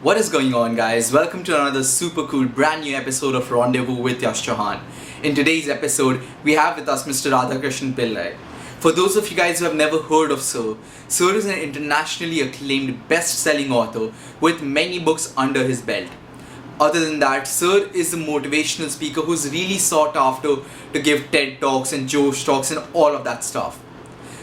What is going on, guys? Welcome to another super cool brand new episode of Rendezvous with Yash Chauhan. In today's episode, we have with us Mr. Radhakrishnan Pillai. For those of you guys who have never heard of Sir is an internationally acclaimed best-selling author with many books under his belt. Other than that, Sir is a motivational speaker who's really sought after to give TED Talks and Josh Talks and all of that stuff.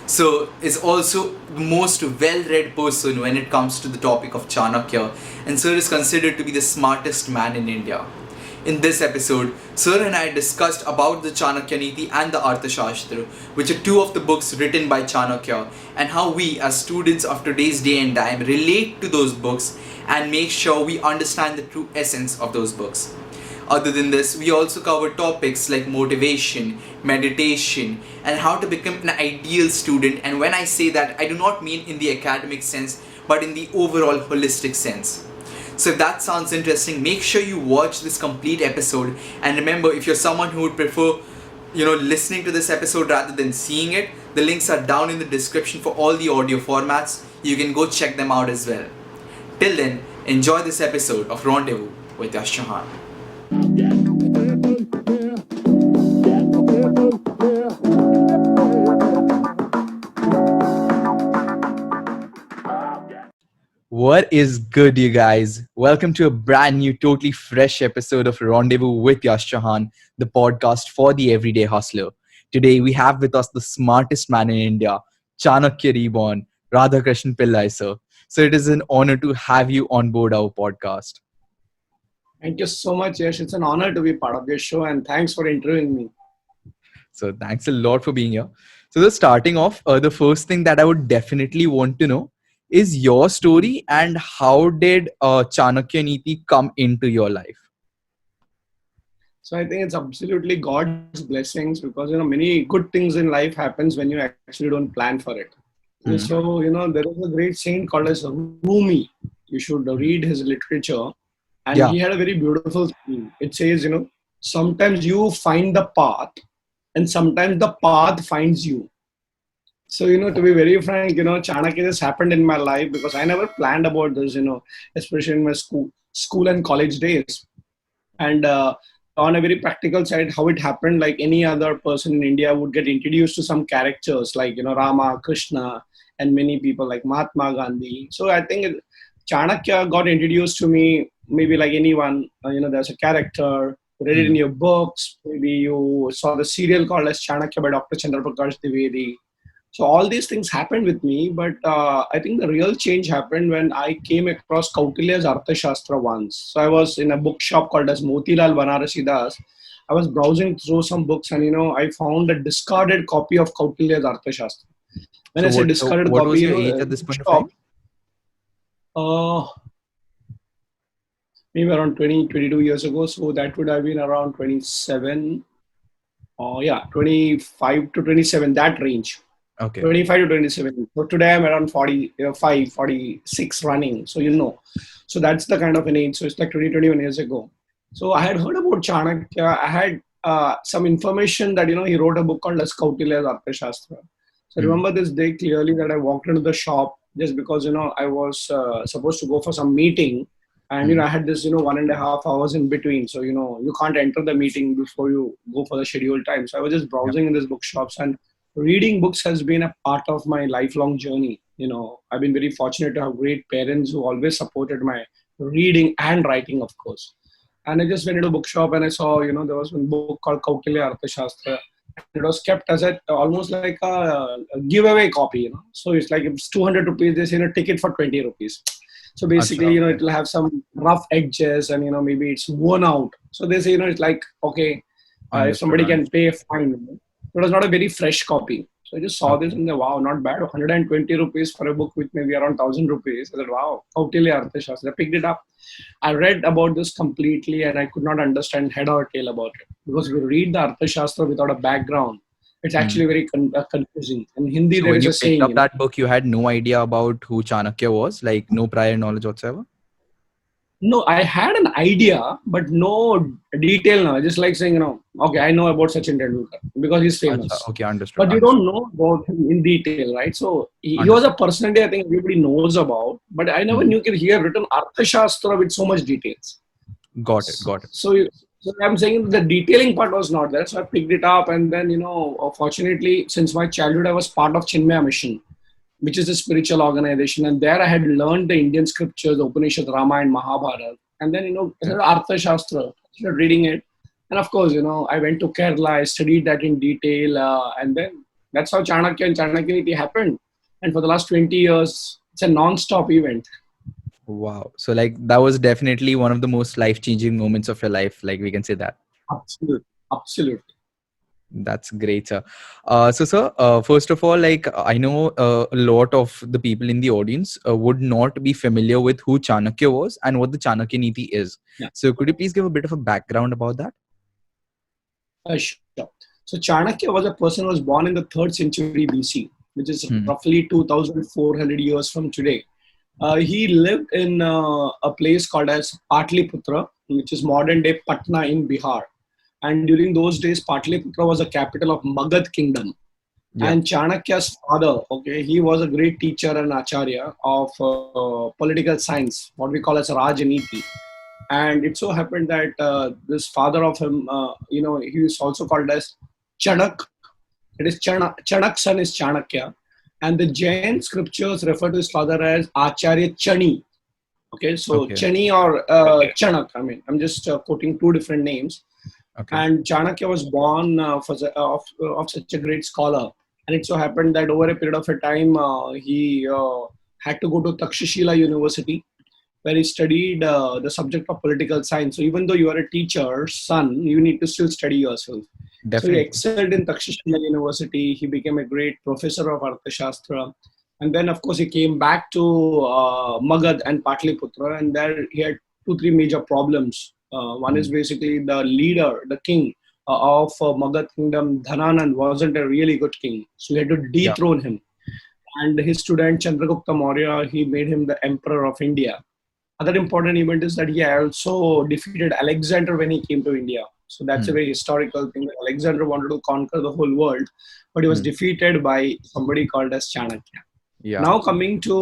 So is also the most well-read person when it comes to the topic of Chanakya, and Sir is considered to be the smartest man in India. In this episode, Sir and I discussed about the Chanakya Niti and the Arthashastra, which are two of the books written by Chanakya, and how we as students of today's day and time relate to those books and make sure we understand the true essence of those books. Other than this, we also cover topics like motivation, meditation, and how to become an ideal student. And when I say that, I do not mean in the academic sense, but in the overall holistic sense. So if that sounds interesting, make sure you watch this complete episode. And remember, if you're someone who would prefer, listening to this episode rather than seeing it, the links are down in the description for all the audio formats. You can go check them out as well. Till then, enjoy this episode of Rendezvous with Yash Chauhan. What is good, you guys? Welcome to a brand new, totally fresh episode of Rendezvous with Yash Chauhan, the podcast for the everyday hustler. Today, we have with us the smartest man in India, Chanakya Reborn, Radhakrishnan Pillai, sir. So it is an honor to have you on board our podcast. Thank you so much, Yash. It's an honor to be part of your show, and thanks for interviewing me. So thanks a lot for being here. So the starting off, the first thing that I would definitely want to know is your story and how did Chanakya Niti come into your life? So I think it's absolutely God's blessings because many good things in life happens when you actually don't plan for it. So there is a great saint called as Rumi. You should read his literature, and he had a very beautiful thing. It says, sometimes you find the path, and sometimes the path finds you. So, to be very frank, Chanakya just happened in my life because I never planned about this, especially in my school and college days. And on a very practical side, how it happened, like any other person in India would get introduced to some characters like, Rama, Krishna, and many people like Mahatma Gandhi. So I think Chanakya got introduced to me, maybe like anyone, there's a character, read it in your books, maybe you saw the serial called as Chanakya by Dr. Chandra Prakash Dwivedi. So all these things happened with me, but I think the real change happened when I came across Kautilya's Arthashastra once. So I was in a bookshop called as Motilal Banarasi Das. I was browsing through some books and, I found a discarded copy of Kautilya's Arthashastra. When I say discarded what copy, was your age at this point of time? Maybe around 20, 22 years ago. So that would have been around 27. 25 to 27, that range. Okay. 25 to 27. So today I'm around 45, 46 running. So, so that's the kind of an age. So it's like 20, 21 years ago. So I had heard about Chanakya. I had some information that, he wrote a book called as Kautilya's Arthashastra. So I remember this day clearly that I walked into the shop just because, I was supposed to go for some meeting. And, I had this, 1.5 hours in between. So, you can't enter the meeting before you go for the scheduled time. So I was just browsing in these bookshops, and reading books has been a part of my lifelong journey. I've been very fortunate to have great parents who always supported my reading and writing, of course. And I just went into a bookshop and I saw, there was one book called Kautilya Arthashastra. It was kept as almost like a giveaway copy, So it's like it's 200 rupees. They say, take it for 20 rupees. So basically, it will have some rough edges and, maybe it's worn out. So they say, it's like, okay, if somebody can pay, fine. It was not a very fresh copy. So I just saw this and wow, not bad. 120 rupees for a book with maybe around 1,000 rupees. I said, wow, Kautilya Arthashastra. I picked it up. I read about this completely and I could not understand head or tail about it. Because if you read the Arthashastra without a background, it's actually very confusing. In Hindi, So there when is you a saying. picked up that book, you had no idea about who Chanakya was, like no prior knowledge whatsoever? No, I had an idea, but no detail now. Just like saying, okay, I know about Sachin Tendulkar because he's Acha, famous. okay, understood, But you understood, don't know about him in detail, right? So he was a understood. personality I think everybody knows about, but I never Hmm. knew he had written Arthashastra with so much details. Got it, got it. So I'm saying the detailing part was not there. So I picked it up, and then fortunately, since my childhood, I was part of Chinmaya Mission, which is a spiritual organization, and there I had learned the Indian scriptures, the Upanishad, Rama, and Mahabharata, and then Yeah. Artha Shastra. I started reading it, and of course, I went to Kerala, I studied that in detail, and then that's how Chanakya and Chanakya Niti happened. And for the last 20 years, it's a non-stop event. Wow. So like that was definitely one of the most life-changing moments of your life. Like we can say that. Absolutely, absolutely. That's great, sir. Sir, first of all, like I know a lot of the people in the audience would not be familiar with who Chanakya was and what the Chanakya Niti is. Yeah. So could you please give a bit of a background about that? Sure. So Chanakya was a person who was born in the 3rd century BC, which is Hmm. roughly 2,400 years from today. He lived in a place called as Patliputra, which is modern day Patna in Bihar. And during those days, Patliputra was the capital of Magad kingdom. Yeah. And Chanakya's father, okay, he was a great teacher and acharya of political science, what we call as Rajaniti. And it so happened that this father of him, he was also called as Chanak. It is Chanak's son is Chanakya. And the Jain scriptures refer to his father as Acharya Chani. Okay, so Okay. Chani or Chanak. I mean, I'm just quoting two different names. Okay. And Chanakya was born of such a great scholar. And it so happened that over a period of a time, he had to go to Takshashila University, where he studied the subject of political science. So even though you are a teacher's son, you need to still study yourself. So he Definitely. excelled in Takshashila University. He became a great professor of Arthashastra. And then, of course, he came back to Magad and Patliputra, and there he had two, three major problems. One is Hmm. basically the leader, the king of Magad kingdom, Dhananand, wasn't a really good king. So he had to Yeah. dethrone him. And his student Chandragupta Maurya, he made him the emperor of India. Other important event is that he also defeated Alexander when he came to India. So that's a Hmm. very historical thing. Alexander wanted to conquer the whole world, but he was Hmm. defeated by somebody called as Chanakya. Yeah. Now coming to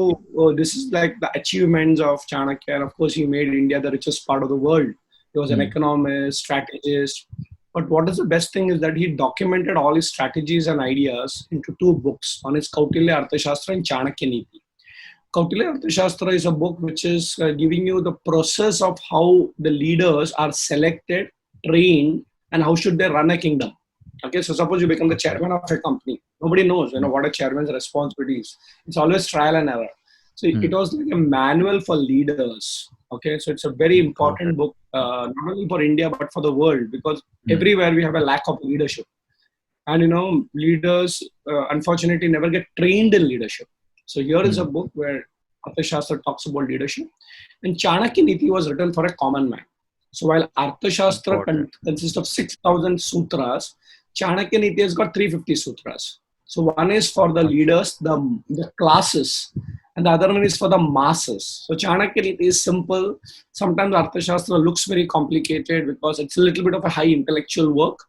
this is like the achievements of Chanakya, and of course he made India the richest part of the world. He was an Hmm. economist, strategist. But what is the best thing is that he documented all his strategies and ideas into two books. One is Kautilya Arthashastra and Chanakya Niti. Kautilya Arthashastra is a book which is giving you the process of how the leaders are selected, trained, and how should they run a kingdom. Okay, so suppose you become the Okay. chairman of a company. Nobody knows, Hmm. what a chairman's responsibility is. It's always trial and error. So Hmm. it was like a manual for leaders. Okay, so it's a very Got important it. book, not only for India but for the world, because Hmm. everywhere we have a lack of leadership, and leaders unfortunately never get trained in leadership. So here is a Hmm. book where Arthashastra talks about leadership, and Chanakya Niti was written for a common man. So while Arthashastra Got it. consists of 6,000 sutras, Chanakya Niti has got 350 sutras. So one is for the Acha. leaders, the classes, and the other one is for the masses. So Chanakya Niti is simple. Sometimes Arthashastra looks very complicated because it's a little bit of a high intellectual work,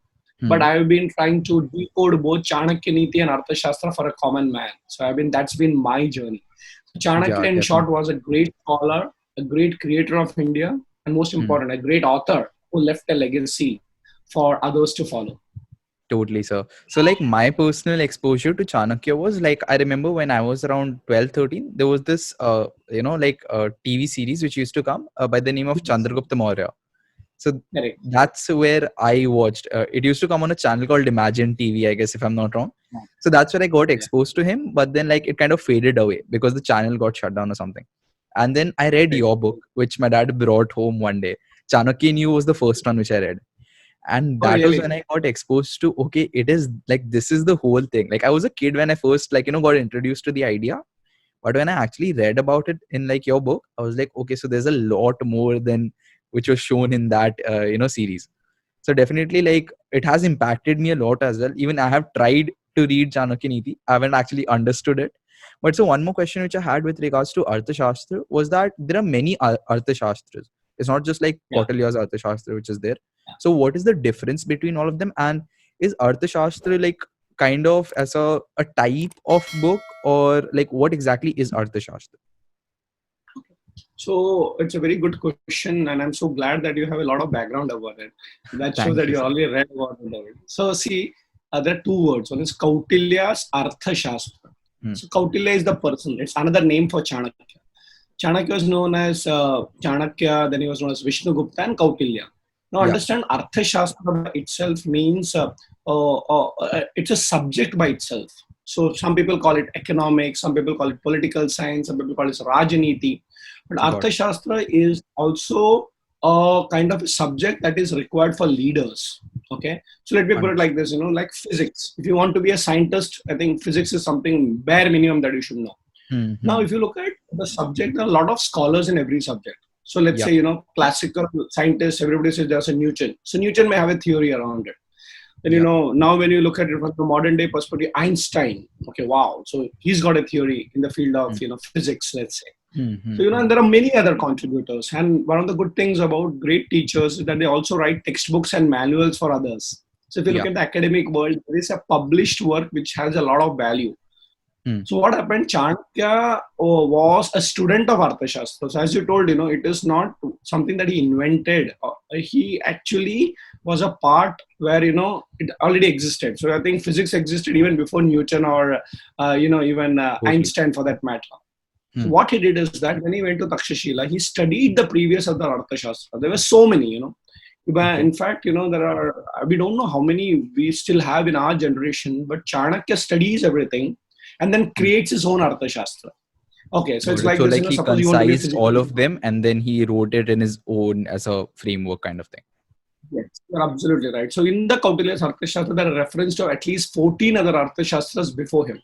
but Hmm. I've been trying to decode both Chanakya Niti and Arthashastra for a common man. So that's been my journey. So Yeah, Chanakya, in short, definitely. was a great scholar, a great creator of India, and most Hmm. important, a great author who left a legacy for others to follow. Totally, sir. So, like, my personal exposure to Chanakya was like, I remember when I was around 12, 13, there was this, TV series which used to come by the name of Chandragupta Maurya. So, Correct. that's where I watched. It used to come on a channel called Imagine TV, I guess, if I'm not wrong. So, that's where I got Yeah. exposed to him. But then, like, it kind of faded away because the channel got shut down or something. And then I read Correct. your book, which my dad brought home one day. Chanakya New was the first one which I read, and Oh, that was really? when I got exposed to, okay, it is like, this is the whole thing. Like, I was a kid when I first, like, got introduced to the idea, but when I actually read about it in like your book, I was like, okay, so there's a lot more than which was shown in that series. So definitely, like, it has impacted me a lot as well. Even I have tried to read Chanakya Niti, I haven't actually understood it. But so one more question which I had with regards to Arthashastra was that there are many Arthashastras. It's not just like Yeah. Kautilya's Arthashastra, which is there. So what is the difference between all of them? And is Arthashastra like kind of as a type of book, or like what exactly is Arthashastra? So it's a very good question, and I'm so glad that you have a lot of background about it. That shows Thank that you, you sir. already read about it. So see, there are two words. One is Kautilya's Arthashastra. Hmm. So Kautilya is the person. It's another name for Chanakya. Chanakya was known as Chanakya, then he was known as Vishnugupta and Kautilya. Now Yeah. understand, Arthashastra itself means it's a subject by itself. So some people call it economics, some people call it political science, some people call it Rajaniti. But Got it. Arthashastra is also a kind of a subject that is required for leaders. Okay, so let me put it like this: like physics. If you want to be a scientist, I think physics is something bare minimum that you should know. Mhm. Now, if you look at the subject, there are a lot of scholars in every subject. So let's Yeah. say, classical scientists, everybody says there's a Newton. So Newton may have a theory around it. Then, Yeah. now when you look at it from the modern day perspective, Einstein, okay, wow. So he's got a theory in the field of, physics, let's say. Mhm. So, and there are many other contributors. And one of the good things about great teachers is that they also write textbooks and manuals for others. So if you look Yeah. at the academic world, there is a published work which has a lot of value. So what happened? Chanakya was a student of Arthashastra. So as you told, it is not something that he invented. He actually was a part where it already existed. So I think physics existed even before Newton or even Einstein for that matter. So what he did is that when he went to Takshashila, he studied the previous other Arthashastra. There were so many, In fact, we don't know how many we still have in our generation, but Chanakya studies everything and then creates his own Arthashastra. Okay, so it's like so this, like he suppose you want to be concised all physical. of them and then he wrote it in his own as a framework kind of thing. Yes, you're absolutely right. So in the Kautilya's Arthashastra, there are reference to at least 14 other Arthashastras before him.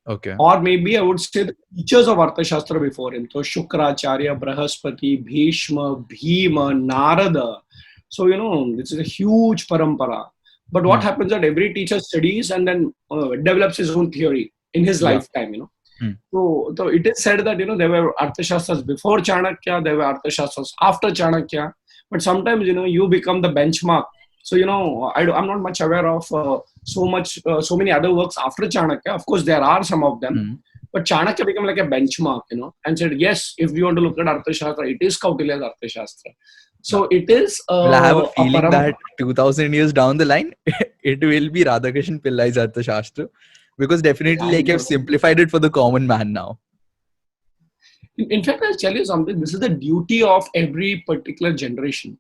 Okay. Or maybe I would say the teachers of Arthashastra before him. So Shukracharya, Brahaspati, Bhishma, Bhima, Narada. So, this is a huge parampara. But what happens that every teacher studies and then develops his own theory in his lifetime, So it is said that, there were Arthashastras before Chanakya, there were Arthashastras after Chanakya. But sometimes, you become the benchmark. So, I'm not much aware of so many other works after Chanakya. Of course, there are some of them. But Chanakya became like a benchmark, and said, yes, if we want to look at Arthashastra, it is Kautilya's Arthashastra. So it is Well, I have a feeling parampara. that 2000 years down the line, it will be Radhakrishnan Pillai's Arthashastra, because definitely like you've simplified it for the common man now. In fact, I'll tell you something. This is the duty of every particular generation.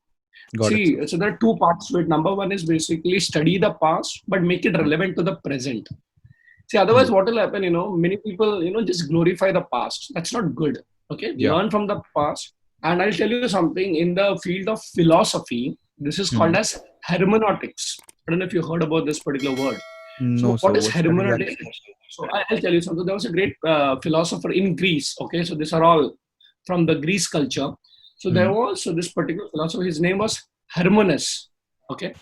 So there are two parts to it. Number one is basically study the past, but make it relevant to the present. See, otherwise what will happen, many people, just glorify the past. That's not good. Okay. Learn from the past. And I'll tell you something, in the field of philosophy, this is called as hermeneutics. I don't know if you heard about this particular word. No, so what is hermeneutics? So I'll tell you something. There was a great philosopher in Greece. Okay. So these are all from the Greece culture. So there was this particular philosopher, his name was Hermogenes. Okay.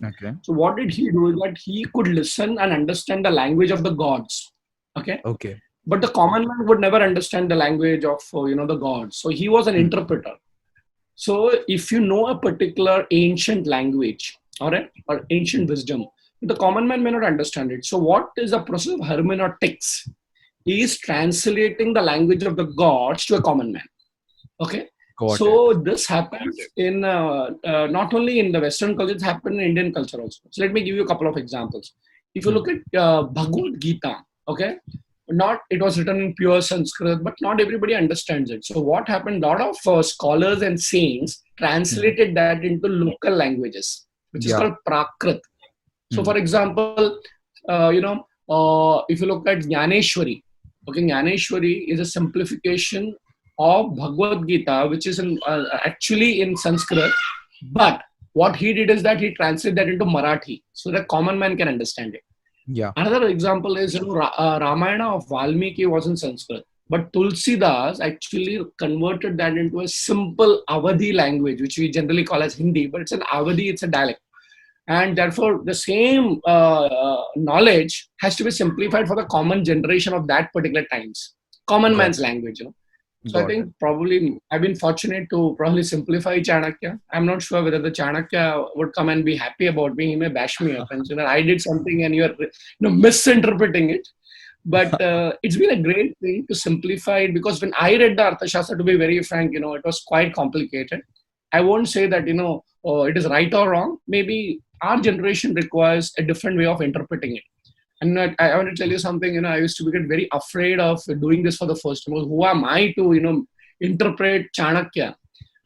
So what did he do? Is that he could listen and understand the language of the gods. Okay. But the common man would never understand the language of the gods. So he was an interpreter. So if you know a particular ancient language, all right, or ancient wisdom, the common man may not understand it. So what is the process of hermeneutics? He is translating the language of the gods to a common man. Okay. This happens in not only in the Western culture, it happens in Indian culture also. So let me give you a couple of examples. If you look at Bhagavad Gita, okay, it was written in pure Sanskrit, but not everybody understands it. So what happened? A lot of scholars and saints translated that into local languages, which is called Prakrit. So for example, if you look at Jnaneshwari, okay, Jnaneshwari is a simplification of Bhagavad Gita, which is actually in Sanskrit, but what he did is that he translated that into Marathi so that common man can understand it. Another example is Ramayana of Valmiki was in Sanskrit, but Tulsidas actually converted that into a simple Awadhi language, which we generally call as Hindi, but it's an Awadhi, it's a dialect. And therefore, the same knowledge has to be simplified for the common generation of that particular times. Common man's language. So I Got it. think probably I've been fortunate to probably simplify Chanakya. I'm not sure whether the Chanakya would come and be happy about me. He may bash me up and say that I did something and you're misinterpreting it. But it's been a great thing to simplify it, because when I read the Arthashastra, to be very frank, it was quite complicated. I won't say that it is right or wrong. Maybe our generation requires a different way of interpreting it. And I want to tell you something. I used to get very afraid of doing this for the first time. Who am I to interpret Chanakya?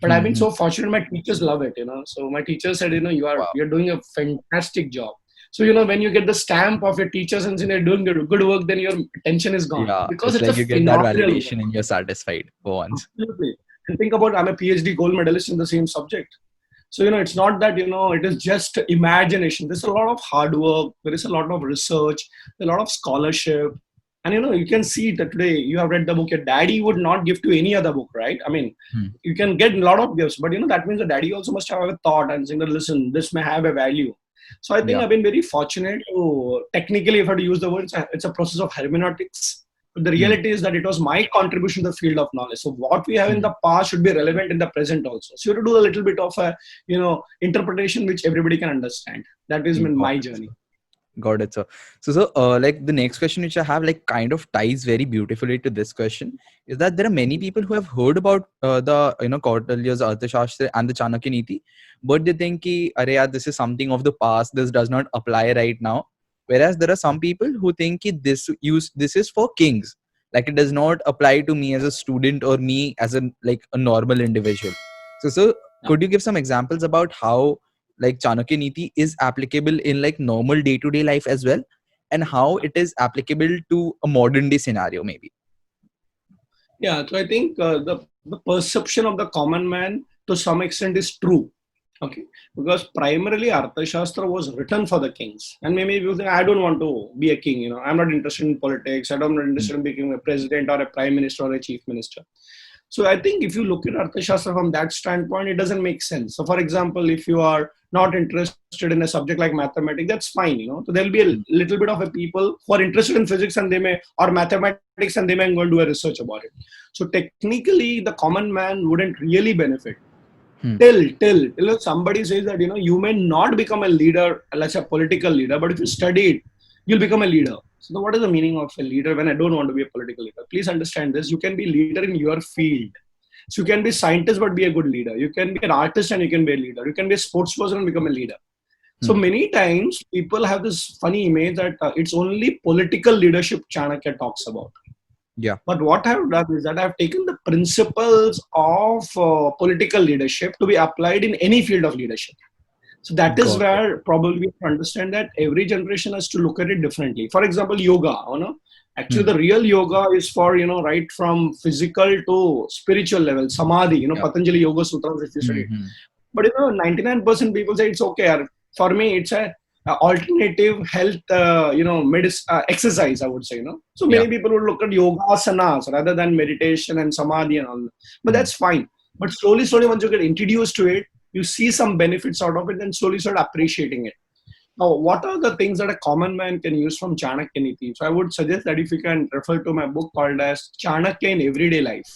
But I've been Mhm. so fortunate. My teachers love it. So my teacher said, Wow. you're doing a fantastic job. So when you get the stamp of your teachers and say you're doing good work, then your tension is gone, Yeah, because it's it's a like you get that phenomenal work. validation and you're satisfied for once. Absolutely. And think about, I'm a PhD gold medalist in the same subject. So, it's not that, it is just imagination. There's a lot of hard work. There is a lot of research, a lot of scholarship. And, you can see that today you have read the book. Your daddy would not give to any other book, right? I mean, Hmm. you can get a lot of gifts, but, that means the daddy also must have a thought and saying that, listen, this may have a value. So I think Yeah. I've been very fortunate to, technically, if I had to use the word, it's a process of hermeneutics. But the Hmm. reality is that it was my contribution to the field of knowledge. So what we have in Hmm. the past should be relevant in the present also. So you have to do a little bit of a, interpretation which everybody can understand. That has been Got my it, journey. sir. Got it, sir. So, like the next question which I have, like kind of ties very beautifully to this question, is that there are many people who have heard about the Kautilya's Arthashastra and the Chanakya Niti, but they think ki, "Arey yaar, this is something of the past. This does not apply right now." Whereas there are some people who think ki this is for kings, like it does not apply to me as a student or me as a normal individual. So Yeah. could you give some examples about how like Chanakya Niti is applicable in like normal day-to-day life as well, and how it is applicable to a modern day scenario maybe? Yeah. So I think the perception of the common man to some extent is true. Okay, because primarily Arthashastra was written for the kings, and maybe you think I don't want to be a king. I'm not interested in politics. I'm not Hmm. interested in becoming a president or a prime minister or a chief minister. So I think if you look at Arthashastra from that standpoint, it doesn't make sense. So for example, if you are not interested in a subject like mathematics, that's fine. So there'll be a Hmm. little bit of a people who are interested in physics and they may, or mathematics, and they may go and do a research about it. So technically, the common man wouldn't really benefit Hmm. till somebody says that you may not become a leader, let's say a political leader, but if you study it, you'll become a leader. So what is the meaning of a leader when I don't want to be a political leader? Please understand this. You can be leader in your field. So you can be scientist but be a good leader. You can be an artist and you can be a leader. You can be a sports person and become a leader. So Hmm. many times people have this funny image that it's only political leadership Chanakya talks about. Yeah. But what I've done is that I've taken the principles of political leadership to be applied in any field of leadership. So that is Got it. where probably we have to understand that every generation has to look at it differently. For example, yoga, actually Hmm. the real yoga is for, right from physical to spiritual level, samadhi, Yeah. Patanjali Yoga Sutras if you study it. Hmm. But 99% people say it's okay. For me, it's a alternative health, exercise. I would say, So Yeah. many people would look at yoga asanas rather than meditation and samadhi and all. But Hmm. that's fine. But slowly, once you get introduced to it, you see some benefits out of it, and slowly start appreciating it. Now, what are the things that a common man can use from Chanakya Niti? So I would suggest that if you can refer to my book called as Chanakya in Everyday Life.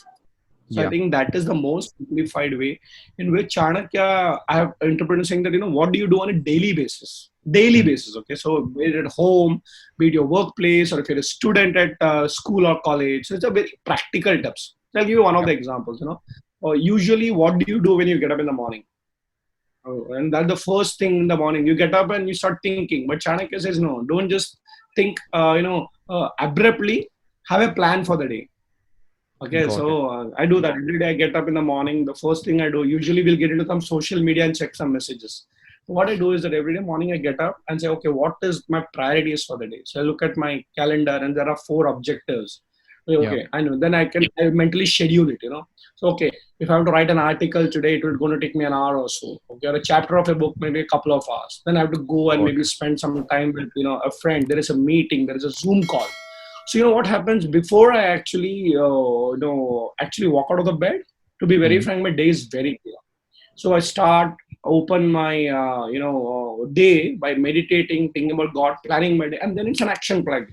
So I Yeah. think that is the most simplified way in which Chanakya, I have interpreted saying that, what do you do on a daily basis? Daily Hmm. basis, okay? So be it at home, be it your workplace, or if you're a student at school or college. So it's a very practical tips. So I'll give you one of Yeah. the examples, Usually, what do you do when you get up in the morning? And that's the first thing in the morning. You get up and you start thinking. But Chanakya says, no, don't just think, abruptly, have a plan for the day. Okay, Got it. so I do that every day. I get up in the morning. The first thing I do, usually we'll get into some social media and check some messages. So what I do is that every day morning I get up and say, okay, what is my priorities for the day? So I look at my calendar and there are 4 objectives. Yeah. Okay, I know. Then I mentally schedule it. So okay, if I have to write an article today, it will going to take me an hour or so. Okay, or a chapter of a book, maybe a couple of hours. Then I have to go and Got maybe it. spend some time with a friend. There is a meeting. There is a Zoom call. So what happens before I actually walk out of the bed? To be very Hmm. frank, my day is very clear. So I start open my day by meditating, thinking about God, planning my day, and then it's an action plan.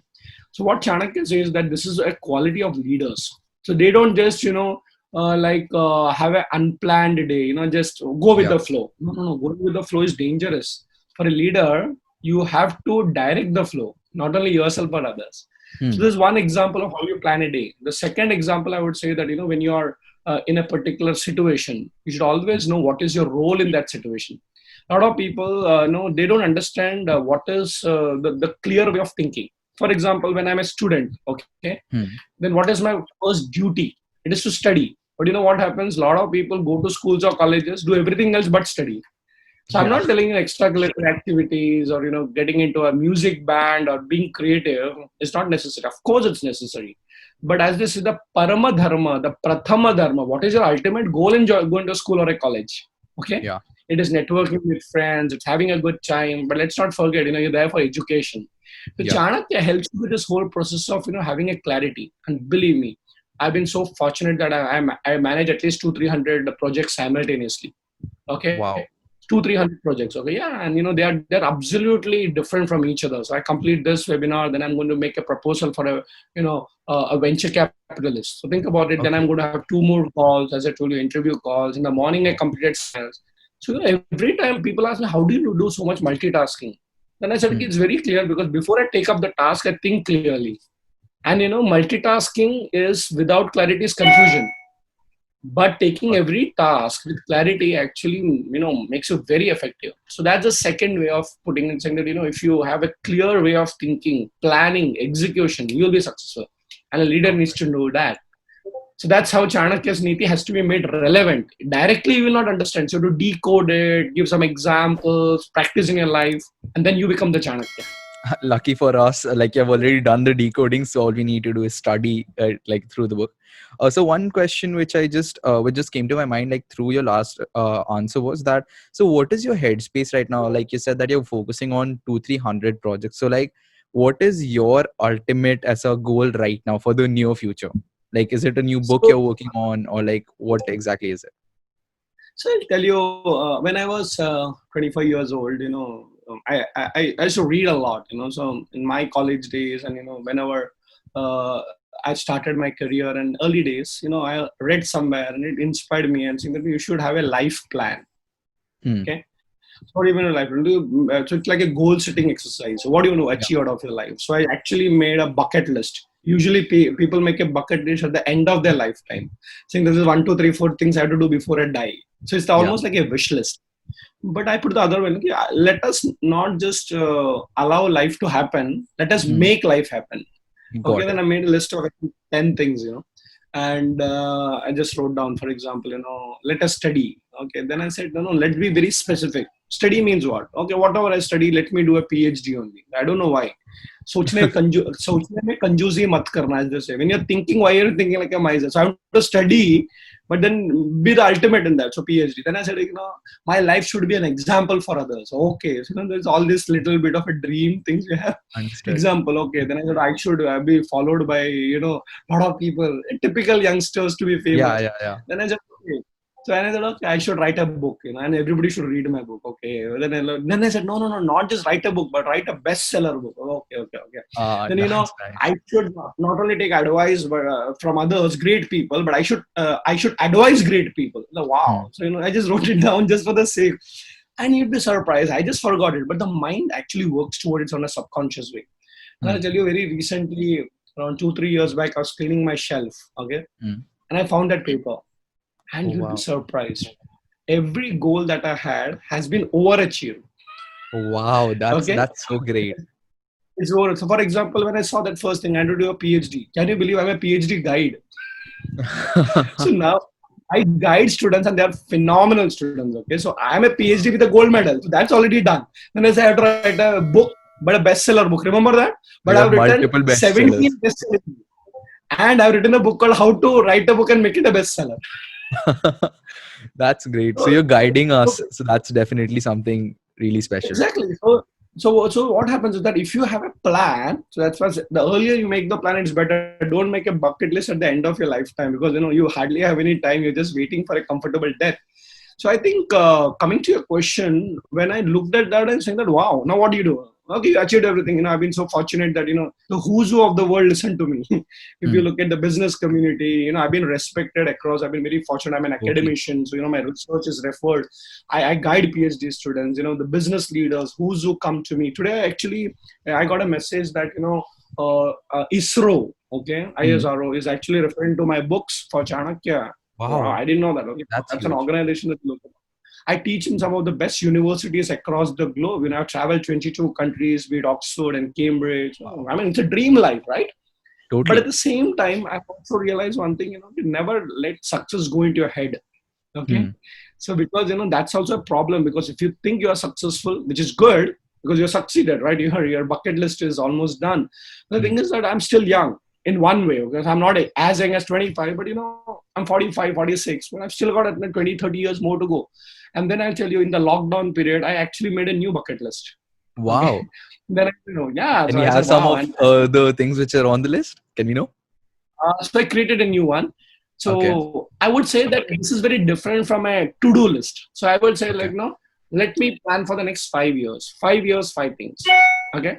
So what Chanakya says is that this is a quality of leaders. So they don't just, have an unplanned day, just go with Yeah. the flow. No, no, no. Going with the flow is dangerous. For a leader, you have to direct the flow, not only yourself but others. So Hmm. this is one example of how you plan a day. The second example, I would say that, when you are in a particular situation, you should always know what is your role in that situation. A lot of people, they don't understand what is the clear way of thinking. For example, when I'm a student, okay, Hmm. then what is my first duty? It is to study. But you know what happens? A lot of people go to schools or colleges, do everything else but study. So I'm Yeah. not telling you extracurricular activities or getting into a music band or being creative is not necessary. Of course, it's necessary. But as this is the parama dharma, the prathama dharma, what is your ultimate goal in going to school or a college? Okay, Yeah. it is networking with friends, it's having a good time. But let's not forget, you're there for education. So Yeah. Chanakya helps you with this whole process of having a clarity. And believe me, I've been so fortunate that I manage at least 200-300 projects simultaneously. Okay, Wow. 200-300 projects. Okay, yeah, and they're absolutely different from each other. So I complete this webinar, then I'm going to make a proposal for a venture capitalist. So think about it. Then I'm Okay. going to have two more calls, as I told you, interview calls. In the morning, I completed sales. So every time people ask me, how do you do so much multitasking? Then I said, Hmm. it's very clear because before I take up the task, I think clearly. And multitasking is without clarity is confusion. But taking Got every task with clarity actually, makes you very effective. So that's the second way of putting it, saying that, if you have a clear way of thinking, planning, execution, you'll be successful. And a leader needs to know that. So that's how Chanakya's Niti has to be made relevant. Directly, you will not understand. So to decode it, give some examples, practice in your life, and then you become the Chanakya. Lucky for us, like you've already done the decoding, so all we need to do is study like through the book. So one question which just came to my mind like through your last answer was that, so what is your headspace right now? Like you said that you're focusing on 200-300 projects, so like what is your ultimate as a goal right now for the near future? Like, is it a new book So, you're working on, or like what exactly is it? so I'll tell you, when I was 25 years old, I used to read a lot, so in my college days and, whenever uh, I started my career and early days, I read somewhere and it inspired me and saying that you should have a life plan. Hmm. Okay. Not even a life plan. So it's like a goal setting exercise. So what do you want to Yeah. achieve out of your life? So I actually made a bucket list. Usually people make a bucket list at the end of their lifetime, saying this is 1, 2, 3, 4 things I have to do before I die. So it's Yeah. almost like a wish list. But I put the other one. Okay, let us not just allow life to happen. Let us Hmm. make life happen. Okay, Got then it. I made a list of I think, 10 things, and I just wrote down, for example, let us study. Okay, then I said, no, let's be very specific. Study means what? Okay, whatever I study, let me do a PhD only. I don't know why. सोचने में कंजूसी मत करना, as they say. When you're thinking, why you're thinking like a miser? So I have to study, but then be the ultimate in that. So PhD. Then I said, my life should be an example for others. Okay, so there's all this little bit of a dream things you have. Understood. Example. Okay, then I said I should be followed by lot of people, typical youngsters to be Yeah. famous. Yeah. Yeah. Then I said, okay. So I said, okay, I should write a book, and everybody should read my book. Okay. Then I said, no, not just write a book, but write a bestseller book. Okay. Then That's nice. I should not only take advice but from others, great people, but I should advise great people. Hmm. Wow. So I just wrote it down just for the sake, and you'd be surprised. I just forgot it, but the mind actually works towards it on a subconscious way. And I'll Hmm. tell you very recently, around 2-3 years back, I was cleaning my shelf. Okay, Hmm. and I found that paper, and Oh you'd be wow. surprised. Every goal that I had has been overachieved. Wow, Okay, that's so great. it's over. So, for example, when I saw that first thing, I had to do a PhD. Can you believe I'm a PhD guide? So now I guide students, and they are phenomenal students. Okay, so I'm a PhD with a gold medal. So that's already done. Then I say I have to write a book, but a bestseller book. Remember that? You But have I've written multiple bestsellers. 17 bestsellers. And I've written a book called How to Write a Book and Make It a Bestseller. That's great. So So, you're guiding so us. So that's definitely something really special. exactly. So what happens is that if you have a plan, so that's why the earlier you make the plan, it's better. Don't make a bucket list at the end of your lifetime because you hardly have any time. You're just waiting for a comfortable death. So I think coming to your question, when I looked at that and saying that, wow, now what do you do? Okay, you achieved everything. I've been so fortunate that, the who's who of the world listen to me. If you Hmm. look at the business community, I've been respected across. I've been very fortunate. I'm an Okay. academician. So, my research is referred. I guide PhD students, the business leaders, who's who come to me. Today, actually, I got a message that, ISRO, okay, Hmm. ISRO is actually referring to my books for Chanakya. Wow, Wow, I didn't know that. Okay, that's that's an huge. organization that look. I teach in some of the best universities across the globe. I've traveled 22 countries, be it Oxford and Cambridge. Oh, Wow. I mean, it's a dream life, right? But at Totally. the same time, I've also realized one thing, you never let success go into your head. Okay. Hmm. So because, that's also a problem, because if you think you are successful, which is good because you're succeeded, right? Your bucket list is almost done. The Hmm. thing is that I'm still young in one way, because I'm not as young as 25, but, I'm 45, 46, but I've still got 20, 30 years more to go. And then I'll tell you, in the lockdown period, I actually made a new bucket list. Okay. Wow. Then, yeah. Can So we I have said, some wow. of And the things which are on the list? Can we know? so I created a new one. Okay. So I would say that this is very different from a to-do list. So I would say, Okay. like, let me plan for the next 5 years. 5 years, five things. Okay.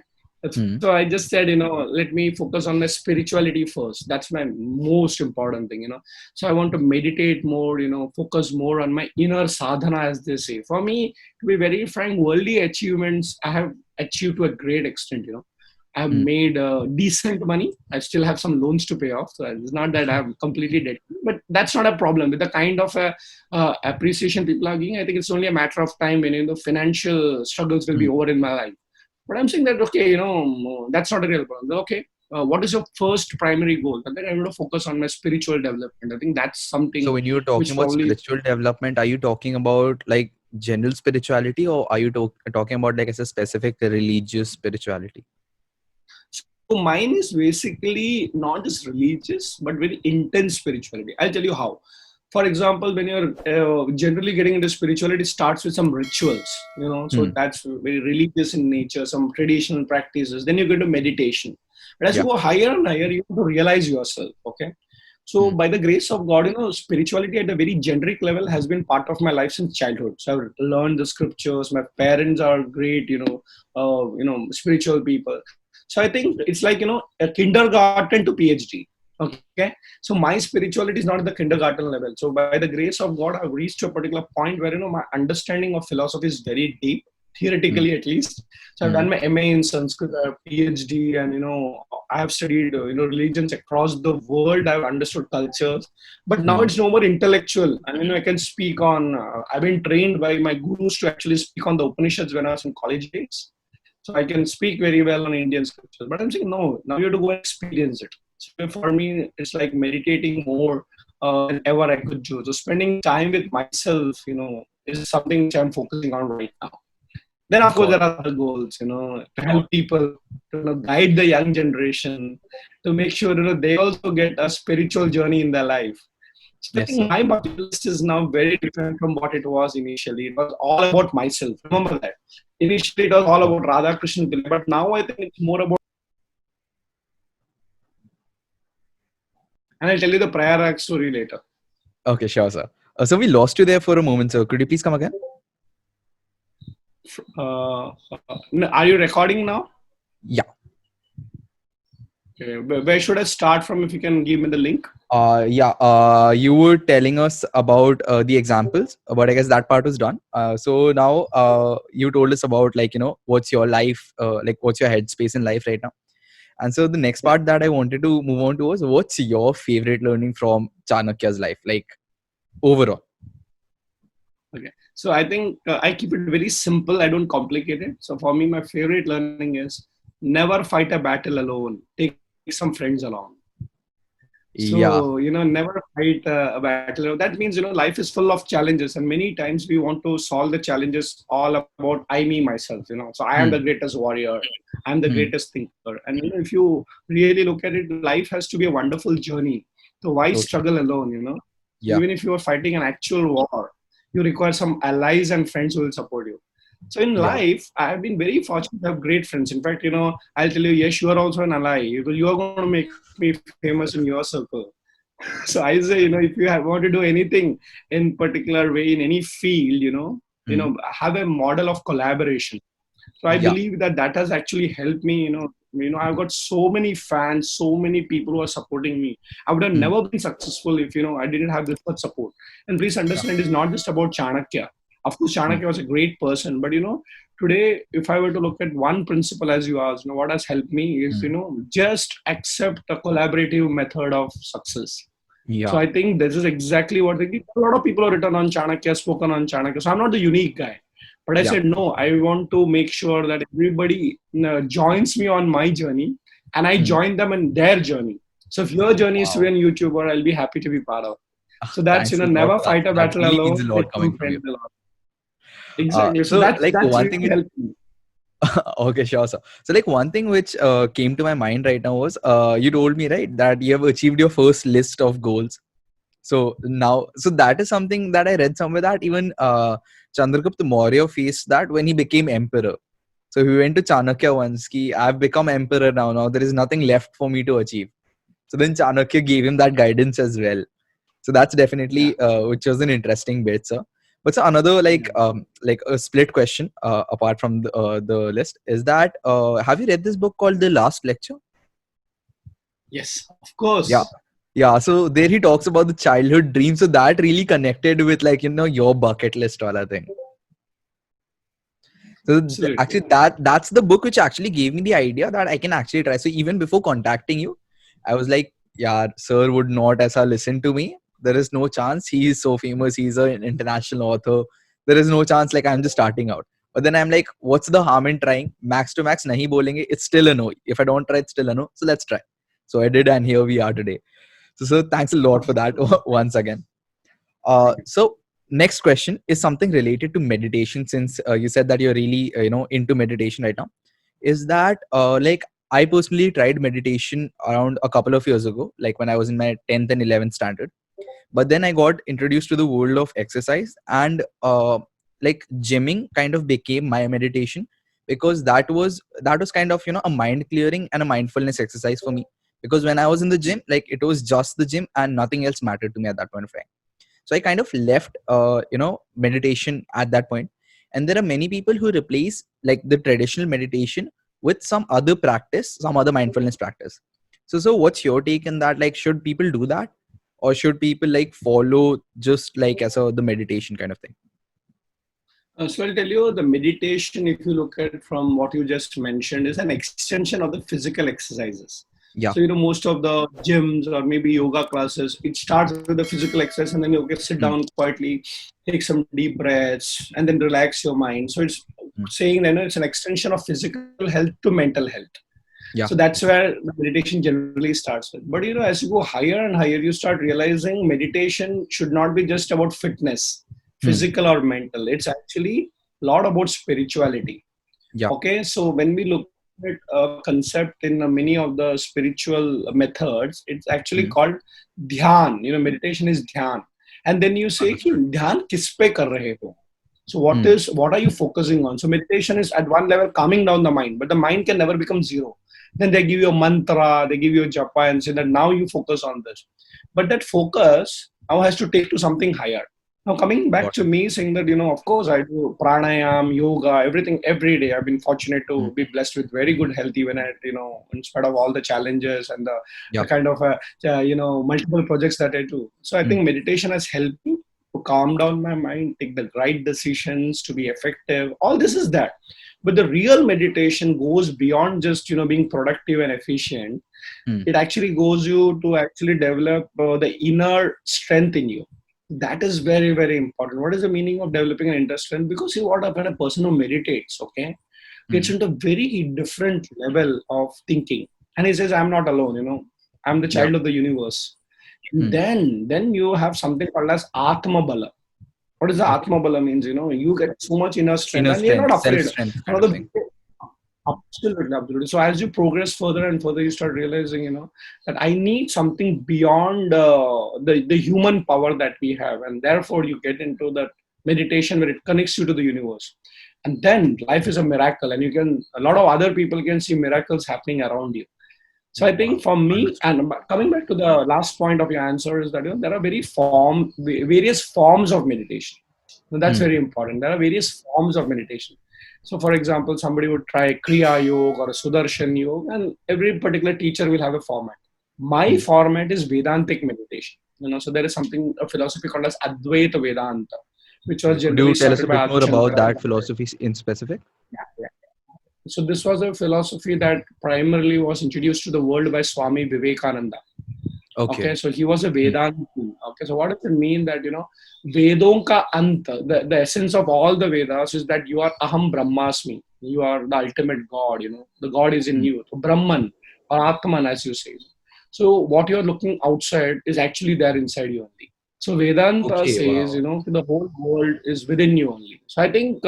Hmm. So I just said, let me focus on my spirituality first. That's my most important thing. So I want to meditate more, focus more on my inner sadhana, as they say. For me, to be very frank, worldly achievements I have achieved to a great extent. I've Hmm. made decent money. I still have some loans to pay off. So it's not that I'm completely dead. But that's not a problem. With the kind of appreciation people are giving, I think it's only a matter of time when, the financial struggles will be Hmm. over in my life. But I'm saying that, okay, that's not a real problem. Okay, what is your first primary goal? And then I'm going to focus on my spiritual development. I think that's So something when you're talking which about probably. spiritual development, are you talking about like general spirituality, or are you talking about like as a specific religious spirituality? So mine is basically not just religious, but very intense spirituality. I'll tell you how. For example, when you're generally getting into spirituality, it starts with some rituals, so Hmm. that's very religious in nature, some traditional practices. Then you go to meditation. But as you Yeah. go higher and higher, you have to realize yourself. Okay. So Hmm. by the grace of God, spirituality at a very generic level has been part of my life since childhood. So I've learned the scriptures. My parents are great, spiritual people. So I think it's like, a kindergarten to PhD. Okay. So my spirituality is not at the kindergarten level. So by the grace of God, I've reached to a particular point where, my understanding of philosophy is very deep, Hmm. theoretically at least. So I've Hmm. done my MA in Sanskrit, I have PhD, and, I have studied, religions across the world. I've understood cultures, but now Hmm. it's no more intellectual. And, I can speak on, I've been trained by my gurus to actually speak on the Upanishads when I was in college days. So I can speak very well on Indian scriptures. But I'm saying, no, now you have to go and experience it. So for me, it's like meditating more than ever I could do. So spending time with myself, is something which I'm focusing on right now. Then, of course, Got there it. are other goals, to help people, to guide the young generation, to make sure, they also get a spiritual journey in their life. So I Yes, think sir. my bucket list is now very different from what it was initially. It was all about myself. Remember that. Initially, it was all Sure. about Radha Krishnan Pillai, but now I think it's more about. And I'll tell you the Prayaraj story later. Okay, sure, sir. So we lost you there for a moment, sir. Could you please come again? Are you recording now? Yeah. Okay. Where should I start from? If you can give me the link. Yeah. You were telling us about the examples, but I guess that part was done. So now you told us about like what's your life, like what's your headspace in life right now. And so the next Yeah. part that I wanted to move on to was what's your favorite learning from Chanakya's life, like overall? Okay. So I think I keep it very simple. I don't complicate it. So for me, my favorite learning is never fight a battle alone. Take some friends along. Yeah. So, never fight a battle. That means, life is full of challenges. And many times we want to solve the challenges all about I, me, myself. So I am Hmm. the greatest warrior. I'm the Hmm. greatest thinker. And, if you really look at it, life has to be a wonderful journey. So why Totally. struggle alone? So Yeah. even if you are fighting an actual war, you require some allies and friends who will support you. So in Yeah. life, I have been very fortunate to have great friends. In fact, I'll tell you, yes, you are also an ally. You are going to make me famous in your circle. So I say, if you want to do anything in particular way in any field, Hmm. have a model of collaboration. So I Yeah. believe that has actually helped me. I've got so many fans, so many people who are supporting me. I would have Hmm. never been successful if I didn't have this much support. And please Yeah. understand, it's not just about Chanakya. Of course, Hmm. Chanakya was a great person, but today, if I were to look at one principle, as you asked, what has helped me is Hmm. just accept a collaborative method of success. So Yeah. I think this is exactly what a lot of people have written on Chanakya, spoken on Chanakya. So I'm not the unique guy. But I Yeah. said, no, I want to make sure that everybody joins me on my journey and I Hmm. join them in their journey. So if your journey is to be a Wow. YouTuber, I'll be happy to be part of. So that's, Thanks a lot never for that. fight a That battle really means a alone, lot take two coming from friends you. along. Exactly. So So that's one really thing which helped me. okay, sure, sir. So one thing which came to my mind right now was you told me right that you have achieved your first list of goals. So now, so that is something that I read somewhere that even Chandragupta Maurya faced that when he became emperor. So he went to Chanakya once, ki, I've become emperor now. Now there is nothing left for me to achieve. So then Chanakya gave him that guidance as well. So that's Yeah. definitely which was an interesting bit, sir. But so another like a split question apart from the list is that have you read this book called The Last Lecture? Yes, of Yeah. course. Yeah, so there he talks about the childhood dream. So that really connected with your bucket list wala thing. So Absolutely. actually that's the book which actually gave me the idea that I can actually try. So even before contacting you, I was like, yeah, sir would not aisa listen to me. There is no chance. He is so famous. He's an international author. There is no chance. Like I'm just starting out. But then I'm like, what's the harm in trying? Max to max, nahi bolenge. It's still a no. If I don't try, it's still a no. So let's try. So I did, and here we are today. So thanks a lot for that once again. Thank you. So next question is something related to meditation. Since you said that you're really into meditation right now, is that I personally tried meditation around a couple of years ago, like when I was in my 10th and 11th standard. But then I got introduced to the world of exercise, and like gymming kind of became my meditation, because that was kind of a mind clearing and a mindfulness exercise for me. Because when I was in the gym, like it was just the gym and nothing else mattered to me at that point of time. So I kind of left meditation at that point. And there are many people who replace like the traditional meditation with some other practice, some other mindfulness practice. So what's your take on that? Like, should people do that, or should people like follow just like as the meditation kind of thing? So I'll tell you, the meditation, if you look at from what you just mentioned, is an extension of the physical exercises. Yeah. So, most of the gyms or maybe yoga classes, it starts with the physical exercise and then you sit Hmm. down quietly, take some deep breaths, and then relax your mind. So it's Hmm. saying it's an extension of physical health to mental health. Yeah. So that's where the meditation generally starts with. But as you go higher and higher, you start realizing meditation should not be just about fitness, Hmm. physical or mental. It's actually a lot about spirituality. Yeah. Okay, so when we look at a concept in many of the spiritual methods, it's actually Hmm. called dhyan. Meditation is dhyan. And then you say, ki, Understood. dhyan kis pe kar rahe ho? So Hmm. what are you focusing on? So meditation is at one level calming down the mind, but the mind can never become zero. Then they give you a mantra, they give you a japa and say that now you focus on this. But that focus now has to take to something higher. Now coming back Got to me saying that, of course I do pranayam, yoga, everything every day. I've been fortunate it. Hmm. to be blessed with very good health even at, in spite of all the challenges and the Yeah. kind of, multiple projects that I do. So I Hmm. think meditation has helped me to calm down my mind, take the right decisions, to be effective. All this is that. But the real meditation goes beyond just being productive and efficient. Hmm. It actually goes you to actually develop the inner strength in you. That is very very important. What is the meaning of developing an inner strength? Because you what when a person who meditates, okay, gets Hmm. into a very different level of thinking, and he says, "I'm not alone. I'm the Yeah. child of the universe." Hmm. Then you have something called as Atma Bala. What is the Okay. Atma Bala means? You get so much inner strength Inner and you're strength, not self afraid. strength One kind of of the thing. absolutely, absolutely. So as you progress further and further, you start realizing, that I need something beyond the human power that we have, and therefore you get into that meditation where it connects you to the universe, and then life is a miracle, and a lot of other people can see miracles happening around you. So I Wow. think for me, Understood. and coming back to the last point of your answer is that there are various forms of meditation. Now, that's Hmm. very important. There are various forms of meditation. So, for example, somebody would try Kriya Yoga or a Sudarshan Yoga, and every particular teacher will have a format. My format is Vedantic meditation. So there is something, a philosophy called as Advaita Vedanta, which was Could you generally tell us a started by bit Adi more about Shankara. that philosophy in specific? Yeah. So this was a philosophy that primarily was introduced to the world by Swami Vivekananda. Okay, so he was a Vedanti. Okay, so what does it mean that Vedon ka anta, the essence of all the Vedas is that you are Aham Brahmasmi. You are the ultimate God. The God is in you. So Brahman or Atman, as you say. So what you are looking outside is actually there inside you only. So Vedanta Okay, says, wow. the whole world is within you only. So I think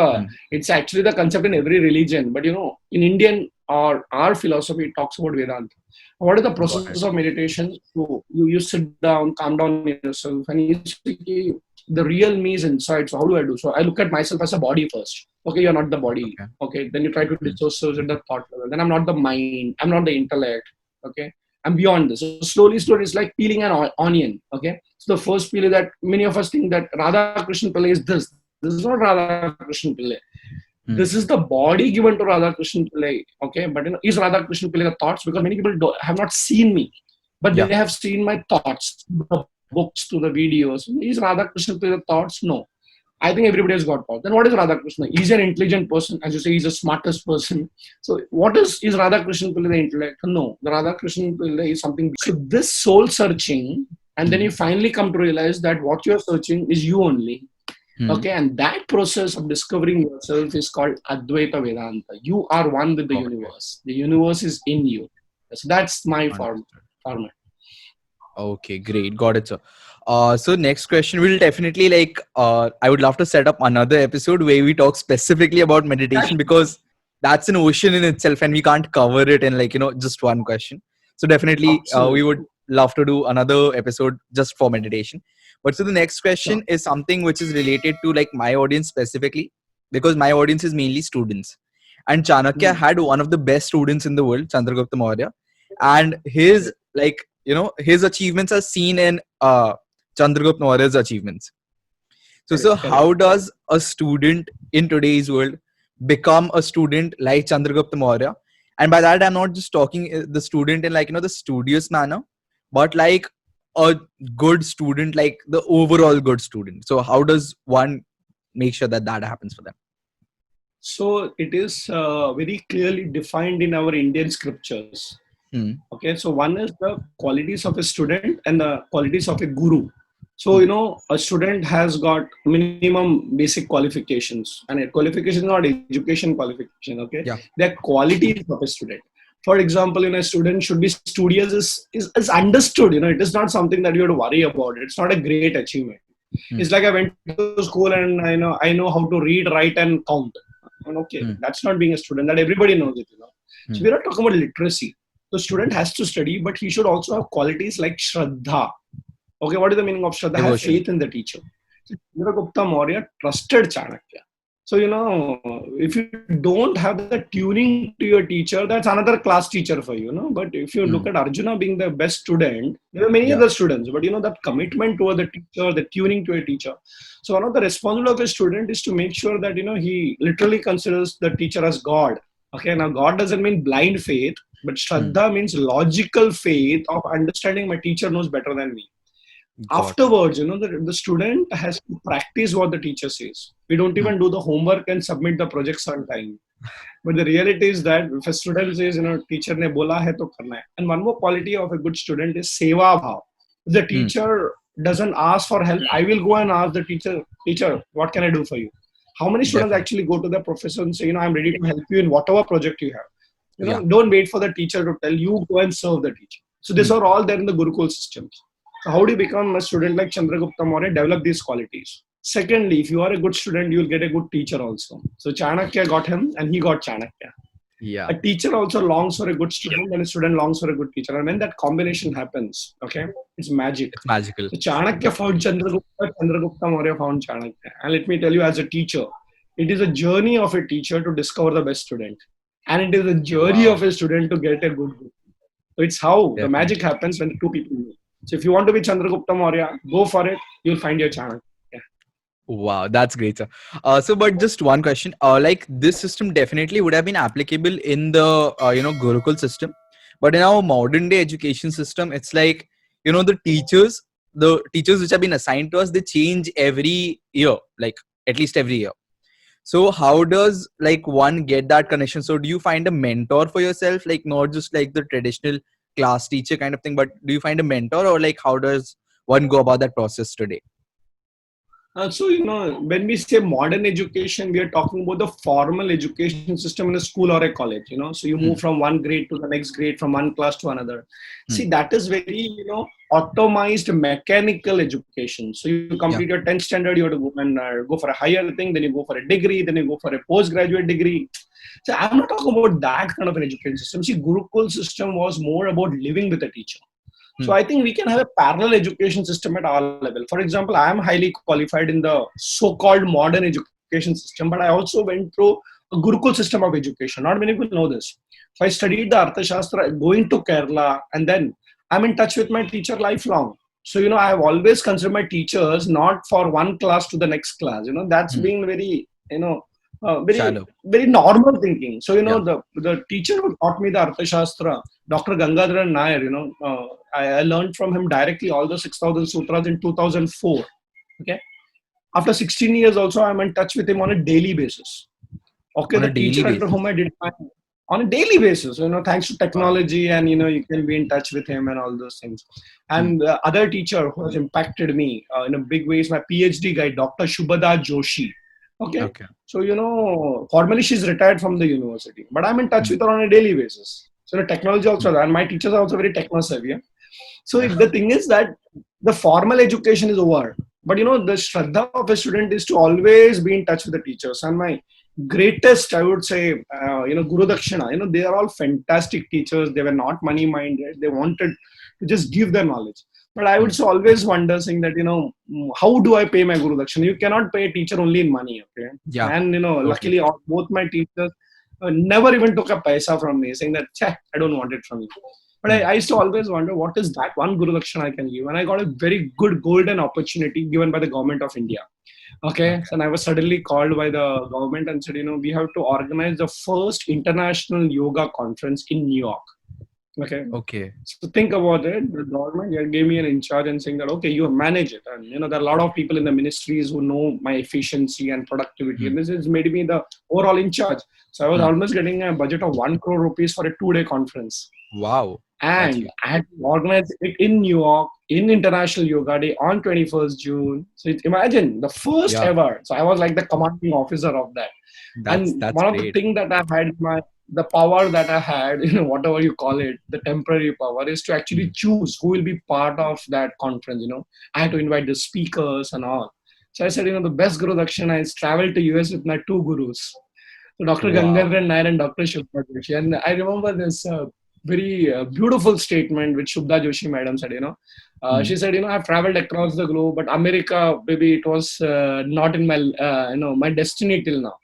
it's actually the concept in every religion. But in Indian or our philosophy, it talks about Vedanta. What is the Got it. process of meditation? So you sit down, calm down yourself, and you see the real me is inside. So how do I do? So I look at myself as a body first. Okay, you're not the body. Okay. Okay, then you try to dissociate the thought level. Then I'm not the mind. I'm not the intellect. Okay, I'm beyond this. So slowly, it's like peeling an onion. Okay, so the first peel is that many of us think that Radha Krishna Pillai is this. This is not Radha Krishna Pillai. This is the body given to Radha Krishna Pillai. Okay, but is Radha Krishna Pillai the thoughts? Because many people have not seen me, but Yeah. they have seen my thoughts, the books, to the videos. Is Radha Krishna Pillai the thoughts? No. I think everybody has got thoughts. Then what is Radha Krishna? He's an intelligent person, as you say, he's the smartest person. So what is Radha Krishna Pillai the intellect? No, the Radha Krishna Pillai is something. So this soul searching, and then you finally come to realize that what you're searching is you only. Okay, and that process of discovering yourself is called Advaita Vedanta. You are one with the universe. The universe is in you. So that's my format. Okay, great. Got it, sir. So next question will definitely I would love to set up another episode where we talk specifically about meditation because that's an ocean in itself and we can't cover it in just one question. So definitely we would love to do another episode just for meditation. But so the next question is something which is related to my audience specifically because my audience is mainly students. And Chanakya had one of the best students in the world, Chandragupta Maurya, and his his achievements are seen in Chandragupta Maurya's achievements. So how does a student in today's world become a student like Chandragupta Maurya? And by that, I'm not just talking the student in the studious manner, but like a good student, like the overall good student. So how does one make sure that happens for them? So it is very clearly defined in our Indian scriptures. Okay, so one is the qualities of a student and the qualities of a guru. So, a student has got minimum basic qualifications, and a qualification is not education qualification. Okay, they're qualities of a student. For example, a student should be studious is understood. It is not something that you have to worry about. It's not a great achievement. It's like I went to school and I know how to read, write, and count. And okay, that's not being a student. That everybody knows it. So we're not talking about literacy. The student has to study, but he should also have qualities like Shraddha. Okay, what is the meaning of Shraddha? Have faith in the teacher. So, Chandragupta Maurya trusted Chanakya. So, if you don't have the tuning to your teacher, that's another class teacher for you, But if you look at Arjuna being the best student, there were many other students, but that commitment toward the teacher, the tuning to a teacher. So, one of the responsibility of a student is to make sure that, he literally considers the teacher as God. Okay, now God doesn't mean blind faith, but Shraddha means logical faith of understanding my teacher knows better than me. Afterwards, the student has to practice what the teacher says. We don't even do the homework and submit the projects on time. But the reality is that if a student says, teacher ne bola hai to karna hai. And one more quality of a good student is seva bhav. If the teacher doesn't ask for help, I will go and ask the teacher, what can I do for you? How many students actually go to the professor and say, I'm ready to help you in whatever project you have. Don't wait for the teacher to tell you, go and serve the teacher. So these are all there in the Gurukul systems. So how do you become a student like Chandragupta Maurya? Develop these qualities. Secondly, if you are a good student, you will get a good teacher also. So Chanakya got him and he got Chanakya. Yeah. A teacher also longs for a good student and a student longs for a good teacher. And when that combination happens, okay, it's magic. It's magical. So Chanakya found Chandragupta, Chandragupta Maurya found Chanakya. And let me tell you, as a teacher, it is a journey of a teacher to discover the best student. And it is a journey of a student to get a good group. So it's how the magic happens when the two people meet. So if you want to be Chandragupta Maurya, go for it. You'll find your channel. Wow, that's great, sir. But just one question. Like this system definitely would have been applicable in the Gurukul system, but in our modern day education system, it's like the teachers which have been assigned to us, they change every year, like at least every year. So how does like one get that connection? So do you find a mentor for yourself, like not just like the traditional class teacher kind of thing, but do you find a mentor, or like how does one go about that process today? So, when we say modern education, we are talking about the formal education system in a school or a college, So you Hmm. move from one grade to the next grade, from one class to another. Hmm. See, that is very, automized mechanical education. So you Yeah. complete your 10th standard, you have to go and go for a higher thing, then you go for a degree, then you go for a postgraduate degree. So I'm not talking about that kind of an education system. See, Gurukul system was more about living with a teacher. So Hmm. I think we can have a parallel education system at our level. For example, I am highly qualified in the so-called modern education system, but I also went through a Gurukul system of education. Not many people know this. So I studied the Arthashastra, going to Kerala, and then I'm in touch with my teacher lifelong. So, I have always considered my teachers not for one class to the next class. That's Hmm. been very, very, Shallow. very normal thinking. So, Yeah. the teacher who taught me the Arthashastra, Dr. Gangadharan Nair, I learned from him directly all the 6,000 sutras in 2004. Okay. After 16 years, also, I'm in touch with him on a daily basis. Okay. On a The daily teacher under basis. whom I did my, on a daily basis, thanks to Wow. technology, and, you can be in touch with him and all those things. Hmm. And the other teacher who has impacted me in a big way is my PhD guy, Dr. Shubhada Joshi. Okay. Okay. So, formally she's retired from the university, but I'm in touch Hmm. with her on a daily basis. So, the technology Hmm. also, and my teachers are also very techno savvy. So Yeah. the thing is that the formal education is over, but the shraddha of a student is to always be in touch with the teachers. And my greatest, I would say, Guru Dakshina. They are all fantastic teachers. They were not money minded. They wanted to just give their knowledge. But I would Hmm. so always wonder, saying that how do I pay my Guru Dakshina? You cannot pay a teacher only in money, okay? Yeah. And Totally. luckily, both my teachers never even took a paisa from me, saying that, "Cheh, I don't want it from you." But Hmm. I used to always wonder what is that one Guru Dakshina I can give. And I got a very good golden opportunity given by the government of India. Okay. Okay. So I was suddenly called by the government and said, we have to organize the first international yoga conference in New York. Okay. Okay. So think about it. The government gave me an in charge and saying that, okay, you manage it. And, there are a lot of people in the ministries who know my efficiency and productivity. Hmm. And this has made me the overall in charge. So I was Hmm. almost getting a budget of 1 crore rupees for a 2-day conference. Wow. That's And huge. I had to organize it in New York in International Yoga Day on 21st June. So imagine the first Yeah. ever. So I was like the commanding officer of that. And That's one of the great. things that I had the power that I had, whatever you call it, the temporary power is to actually Hmm. choose who will be part of that conference. I had to invite the speakers and all. So I said, the best Guru Dakshina is travel to US with my two gurus. So Dr. Wow. Gangadharan Nair and Dr. Shubha Joshi. And I remember this very beautiful statement which Shubha Joshi madam said, Hmm. she said, I've traveled across the globe, but America, maybe it was not in my, my destiny till now.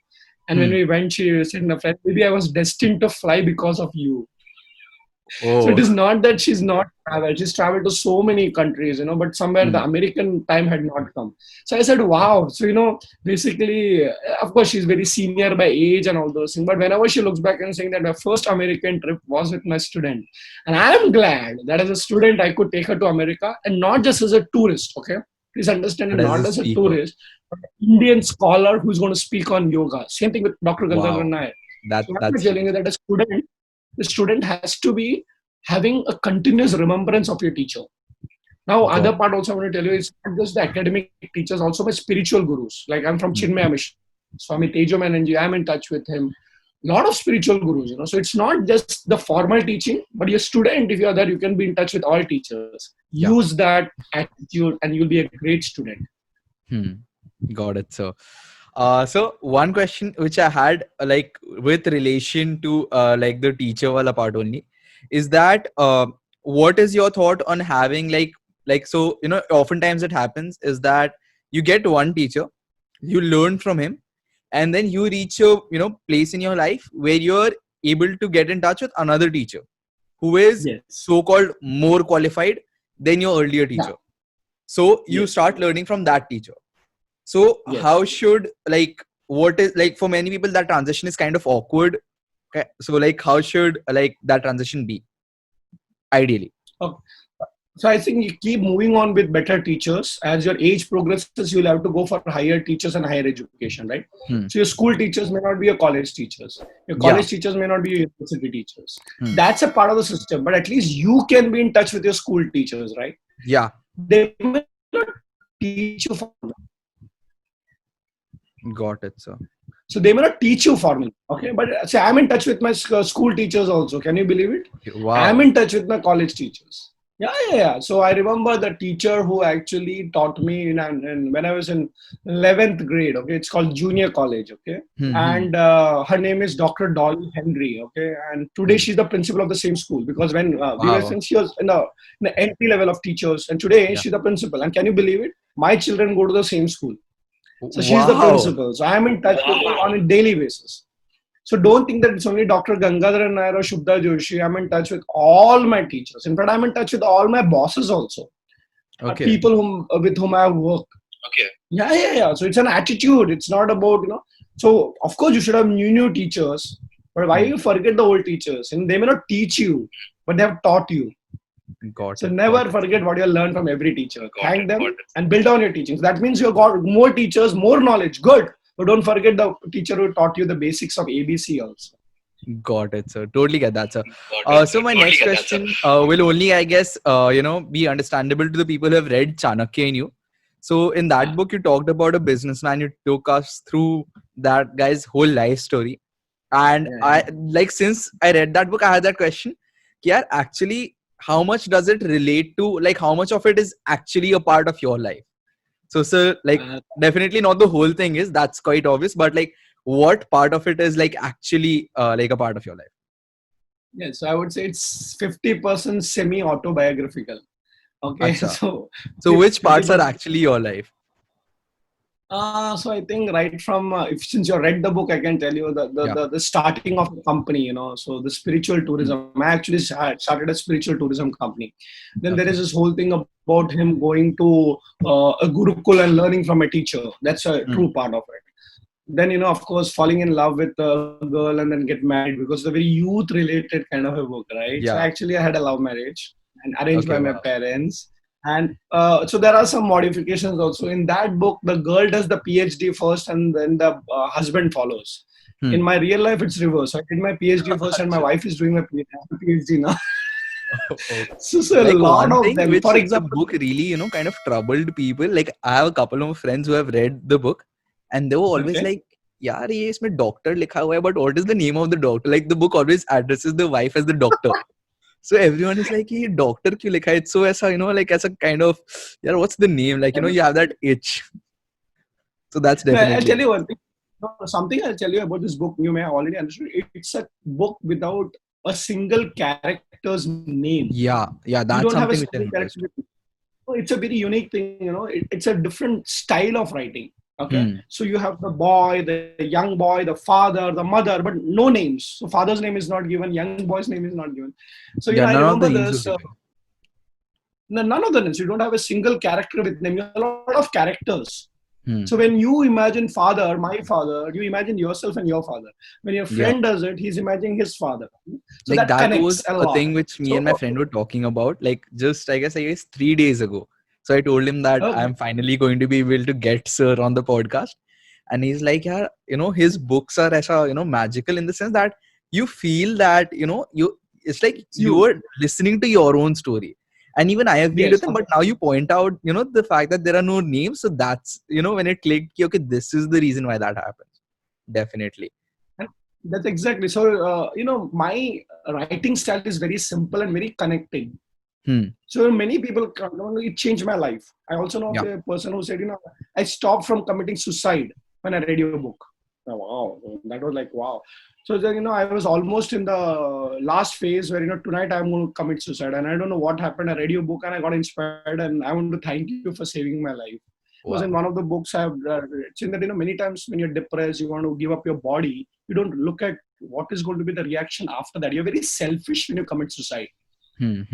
And when Hmm. we went, she said, maybe I was destined to fly because of you. So it Oh. is not that she's not traveled. She's traveled to so many countries, but somewhere the Hmm. American time had not come. So I said, wow. So, basically, of course, she's very senior by age and all those things. But whenever she looks back and saying that my first American trip was with my student. And I'm glad that as a student, I could take her to America and not just as a tourist. Okay. Please understand it, But as a not as a speaker. tourist, but an Indian scholar who's going to speak on yoga. Same thing with Dr. Gangadharan Wow. Nair. So I'm That's telling you huge. that the student has to be having a continuous remembrance of your teacher. Now, other Got. part also I want to tell you is not just the academic teachers, also my spiritual gurus. Like I'm from Hmm. Chinmaya Mission, Swami Tejo Mananji, I'm in touch with him. Lot of spiritual gurus, So it's not just the formal teaching, but your student, if you're there, you can be in touch with all teachers. Yeah. Use that attitude and you'll be a great student. Hmm. Got it. So one question which I had, like with relation to like the teacher wala part only, is that what is your thought on having like so oftentimes it happens is that you get one teacher, you learn from him, and then you reach a place in your life where you're able to get in touch with another teacher who is Yes. so-called more qualified than your earlier Yeah. teacher. So you Yes. start learning from that teacher. So Yes. how should, like, what is, like, for many people that transition is kind of awkward. Okay, so like how should, like, that transition be ideally? Okay. So I think you keep moving on with better teachers. As your age progresses, you'll have to go for higher teachers and higher education, right? Hmm. So your school teachers may not be your college teachers. Your Yeah. college teachers may not be your university teachers. Hmm. That's a part of the system, but at least you can be in touch with your school teachers, right? Yeah, They may not teach you for got it, sir. so they may not teach you formally, okay? But say I'm in touch with my school teachers also. Can you believe it? Okay, wow. I'm in touch with my college teachers. Yeah. So I remember the teacher who actually taught me when I was in 11th grade. Okay, it's called junior college. Okay, Mhm. and her name is Dr. Dolly Henry. Okay, and today she's the principal of the same school because when we were Wow. since she was in the entry level of teachers, and today Yeah. she's the principal. And can you believe it? My children go to the same school. So she's the Wow. principal. So I am in touch with her on a daily basis. So don't think that it's only Dr. Gangadhar Nair or Shubda Joshi. I'm in touch with all my teachers. In fact, I'm in touch with all my bosses also. Okay. People with whom I have worked. Okay. Yeah. So it's an attitude. It's not about, So of course you should have new teachers. But why you forget the old teachers? And they may not teach you, but they have taught you. Got So it. never forget what you learned from every teacher. Got Thank it, them got it. and build on your teachings. That means you got more teachers, more knowledge. Good. But don't forget the teacher who taught you the basics of ABC also. Got it, sir. Totally get that, sir. Got it, So sir. my Totally next get that, sir. question will only, I guess, be understandable to the people who have read Chanakya in You. So in that book, you talked about a businessman. You took us through that guy's whole life story. And since I read that book, I had that question. Yeah, actually, how much does it relate to, like, how much of it is actually a part of your life? So, sir, like, definitely not the whole thing is, that's quite obvious, but like, what part of it is like actually like a part of your life? Yeah, so I would say it's 50% semi-autobiographical. Okay, Achha. So which parts are actually your life? So I think right from since you read the book, I can tell you the starting of the company. So the spiritual tourism. I actually started a spiritual tourism company. Then there is this whole thing about him going to a gurukul and learning from a teacher. That's a true part of it. Then of course, falling in love with a girl and then get married because it's a very youth-related kind of a book, right? Yeah. So actually, I had a love marriage and arranged by my wow. parents. And so there are some modifications also. In that book, the girl does the PhD first and then the husband follows. In my real life, it's reverse. I did my PhD first and my wife is doing my PhD now. So Like, a lot one of thing them. which For the example, book really, kind of troubled people. Like, I have a couple of friends who have read the book and they were always like, yaar, ye isme doctor likha hua hai, but what is the name of the doctor? Like, the book always addresses the wife as the doctor. So everyone is like, "Ye doctor kyun likha hai?" It's so aisa, like as a kind of, yeah, what's the name? Like, you have that itch. So that's definitely. I'll tell you one thing. No, something I'll tell you about this book. You may have already understood. It's a book without a single character's name. Yeah, You that's don't have a something which I single noticed. character. So it's a very unique thing. It's a different style of writing. Okay, so you have the boy, the young boy, the father, the mother, but no names. So father's name is not given, young boy's name is not given. So I none of the remember names this. was given. None of the names. You don't have a single character with name. You have a lot of characters. So when you imagine father, my father, you imagine yourself and your father. When your friend does it, he's imagining his father. So Like, that was a a lot. thing which me and my friend were talking about, like, just I guess 3 days ago. So I told him that I'm finally going to be able to get sir on the podcast. And he's like, yeah, his books are aisa, magical in the sense that you feel that, it's like you are listening to your own story. And even I agreed with him, but now you point out, the fact that there are no names. So that's, when it clicked, okay, this is the reason why that happens. Definitely. That's exactly. So, my writing style is very simple and very connecting. So many people, it changed my life. I also know of a person who said, I stopped from committing suicide when I read your book. Oh, wow. That was like, wow. So then, I was almost in the last phase where, tonight I'm going to commit suicide. And I don't know what happened. I read your book and I got inspired. And I want to thank you for saving my life. Because in one of the books I've seen that, many times when you're depressed, you want to give up your body. You don't look at what is going to be the reaction after that. You're very selfish when you commit suicide.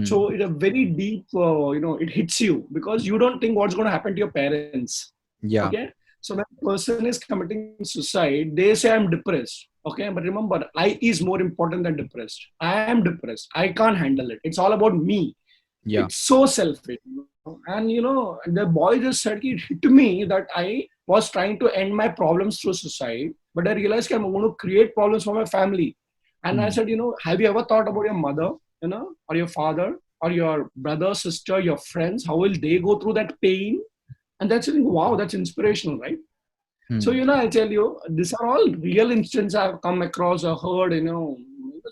So it's a very deep, it hits you because you don't think what's going to happen to your parents. Yeah. Okay. So when a person is committing suicide, they say I'm depressed. Okay, but remember, I is more important than depressed. I am depressed. I can't handle it. It's all about me. Yeah. It's so selfish. And the boy just said it hit me that I was trying to end my problems through suicide, but I realized I'm going to create problems for my family. And I Hmm. said, have you ever thought about your mother, or your father, or your brother, sister, your friends? How will they go through that pain? And that's wow, that's inspirational, right? So, Hmm. I tell you, these are all real instances I've come across or heard.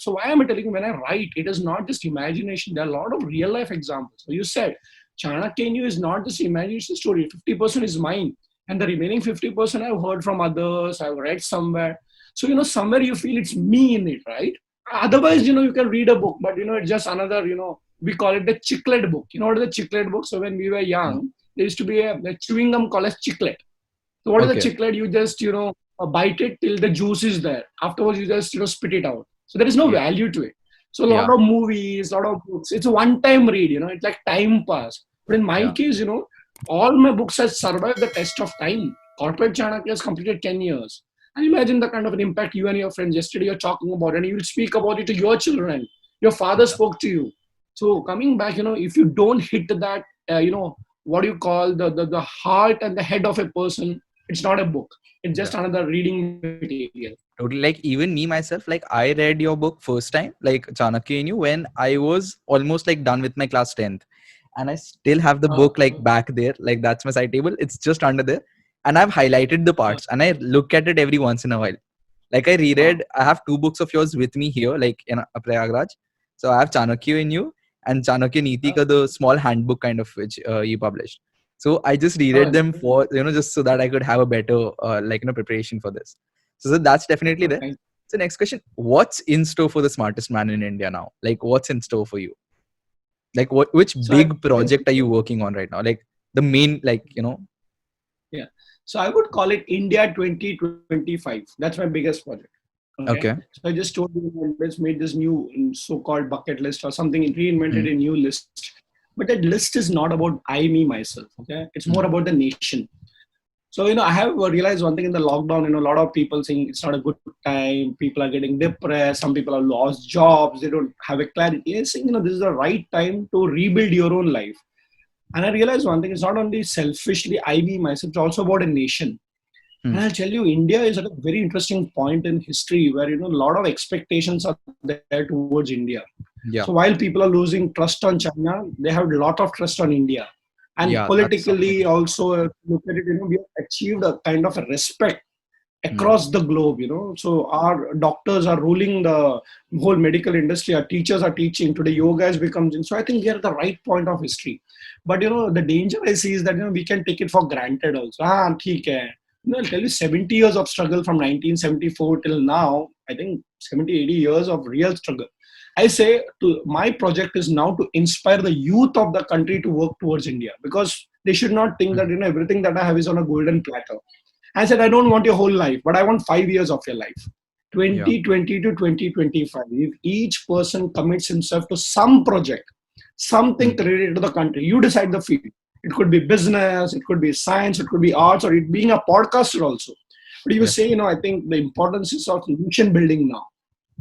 So why am I telling you when I write, it is not just imagination. There are a lot of real life examples. So you said Chanakya is not just imagination story. 50% is mine. And the remaining 50% I've heard from others, I've read somewhere. So, somewhere you feel it's me in it, right? Otherwise, you can read a book, but it's just another, we call it the chiclet book. You know what is the chiclet book? So when we were Hmm. young, there used to be a chewing gum called as chiclet. So what is a Okay. chiclet? You just bite it till the juice is there. Afterwards, you just spit it out. So there is no Yeah. value to it. So a lot Yeah. of movies, a lot of books. It's a one-time read. It's like time pass. But in my Yeah. case, all my books have survived the test of time. Corporate Chanakya has completed 10 years. And imagine the kind of an impact you and your friends yesterday you're talking about, and you will speak about it to your children. Your father Yeah. spoke to you. So coming back, if you don't hit that, what do you call the heart and the head of a person, it's not a book. It's just Yeah. another reading material. Totally. Like even me myself, like I read your book first time, like Chanakya in You, when I was almost like done with my class 10th. And I still have the book like back there. Like that's my side table. It's just under there. And I've highlighted the parts and I look at it every once in a while. Like I reread, I have two books of yours with me here, like in Prayagraj. So I have Chanakya in You and Chanakya Nitika, the small handbook kind of which you published. So I just reread them for, just so that I could have a better, preparation for this. So that's definitely there. Thank So next question, what's in store for the smartest man in India now? Like what's in store for you? Like which So I big project are you working on right now? Like the main, yeah. So I would call it India 2025. That's my biggest project. Okay. okay. So I just told you I just made this new so-called bucket list or something, reinvented Mm, a new list. But that list is not about I, me, myself. Okay. It's more mm, about the nation. So, I have realized one thing in the lockdown, a lot of people saying it's not a good time. People are getting depressed. Some people have lost jobs. They don't have a clarity. I'm saying, this is the right time to rebuild your own life. And I realized one thing, it's not only selfishly I, me, myself, it's also about a nation. And mm. I'll tell you, India is at a very interesting point in history where, a lot of expectations are there towards India. So Yeah. while people are losing trust on China, they have a lot of trust on India. And Yeah. That's something. politically also, look at it, we have achieved a kind of a respect Mm, across the globe. So our doctors are ruling the whole medical industry, our teachers are teaching, today yoga has become, so I think we are at the right point of history. But the danger I see is that we can take it for granted also. Theek hai. I'll tell you 70 years of struggle from 1974 till now. I think 70-80 years of real struggle. I say to my project is now to inspire the youth of the country to work towards India, because they should not think that mm. everything that I have is on a golden platter. I said, I don't want your whole life, but I want 5 years of your life. Yeah. 2020 to 2025. If each person commits himself to some project, something Mm, related to the country, you decide the field. It could be business, it could be science, it could be arts, or it being a podcaster also. But you yes. say, I think the importance is of nation building now.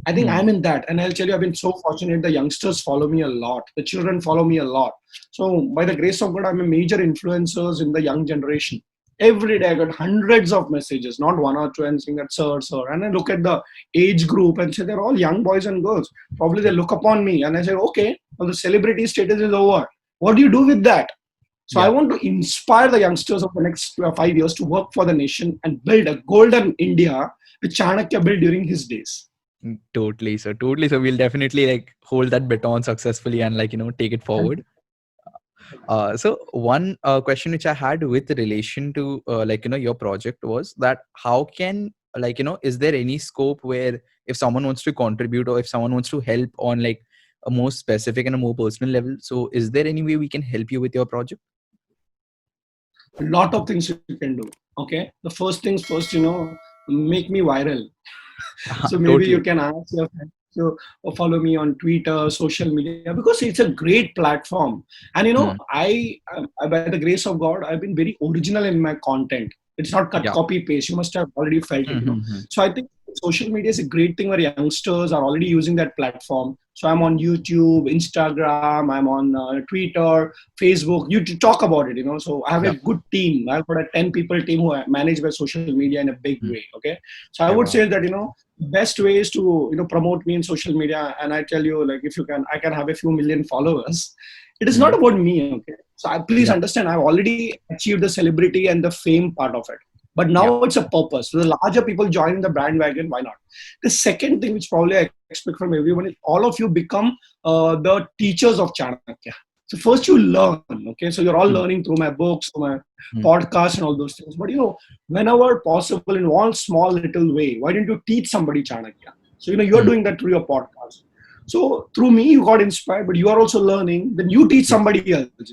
I think Mm, I'm in that. And I'll tell you, I've been so fortunate. The youngsters follow me a lot. The children follow me a lot. So by the grace of God, I'm a major influencers in the young generation. Every day I got hundreds of messages, not one or two, and saying that sir. And I look at the age group and say they're all young boys and girls. Probably they yeah. look upon me and I say, okay, well, the celebrity status is over. What do you do with that? So I Yeah. want to inspire the youngsters of the next 5 years to work for the nation and build a golden India which Chanakya built during his days. Totally. So totally. So we'll definitely like hold that baton successfully and take it Thank forward. So one question which I had with relation to your project was that how can is there any scope where if someone wants to contribute or if someone wants to help on like a more specific and a more personal level, so is there any way we can help you with your project? A lot of things you can do. Okay. The first things first, make me viral. So maybe you Totally. can ask your friends to follow me on Twitter, social media, because it's a great platform. And Hmm. by the grace of God, I've been very original in my content. It's not cut Yeah. copy paste. You must have already felt it, Mm-hmm. So I think social media is a great thing where youngsters are already using that platform. So I'm on YouTube, Instagram, I'm on Twitter, Facebook. You to talk about it, So I have a Yeah. good team. I've got a 10 people team who manage my social media in a big Mm. way. Okay, so I Yeah, would wow. say that best way is to promote me in social media. And I tell you, like, if you can, I can have a few million followers. It is not Mm. about me. Okay, so please Yeah. understand, I've already achieved the celebrity and the fame part of it. But Yeah. now it's a purpose. So the larger people join the bandwagon, why not? The second thing which probably I expect from everyone is all of you become the teachers of Chanakya. So first you learn, okay? So you're all Mm. learning through my books, through my Mm. podcasts and all those things. But whenever possible, in one small little way, why don't you teach somebody Chanakya? So you're Mm. doing that through your podcast. So through me, you got inspired, but you are also learning. Then you teach Yeah. somebody else.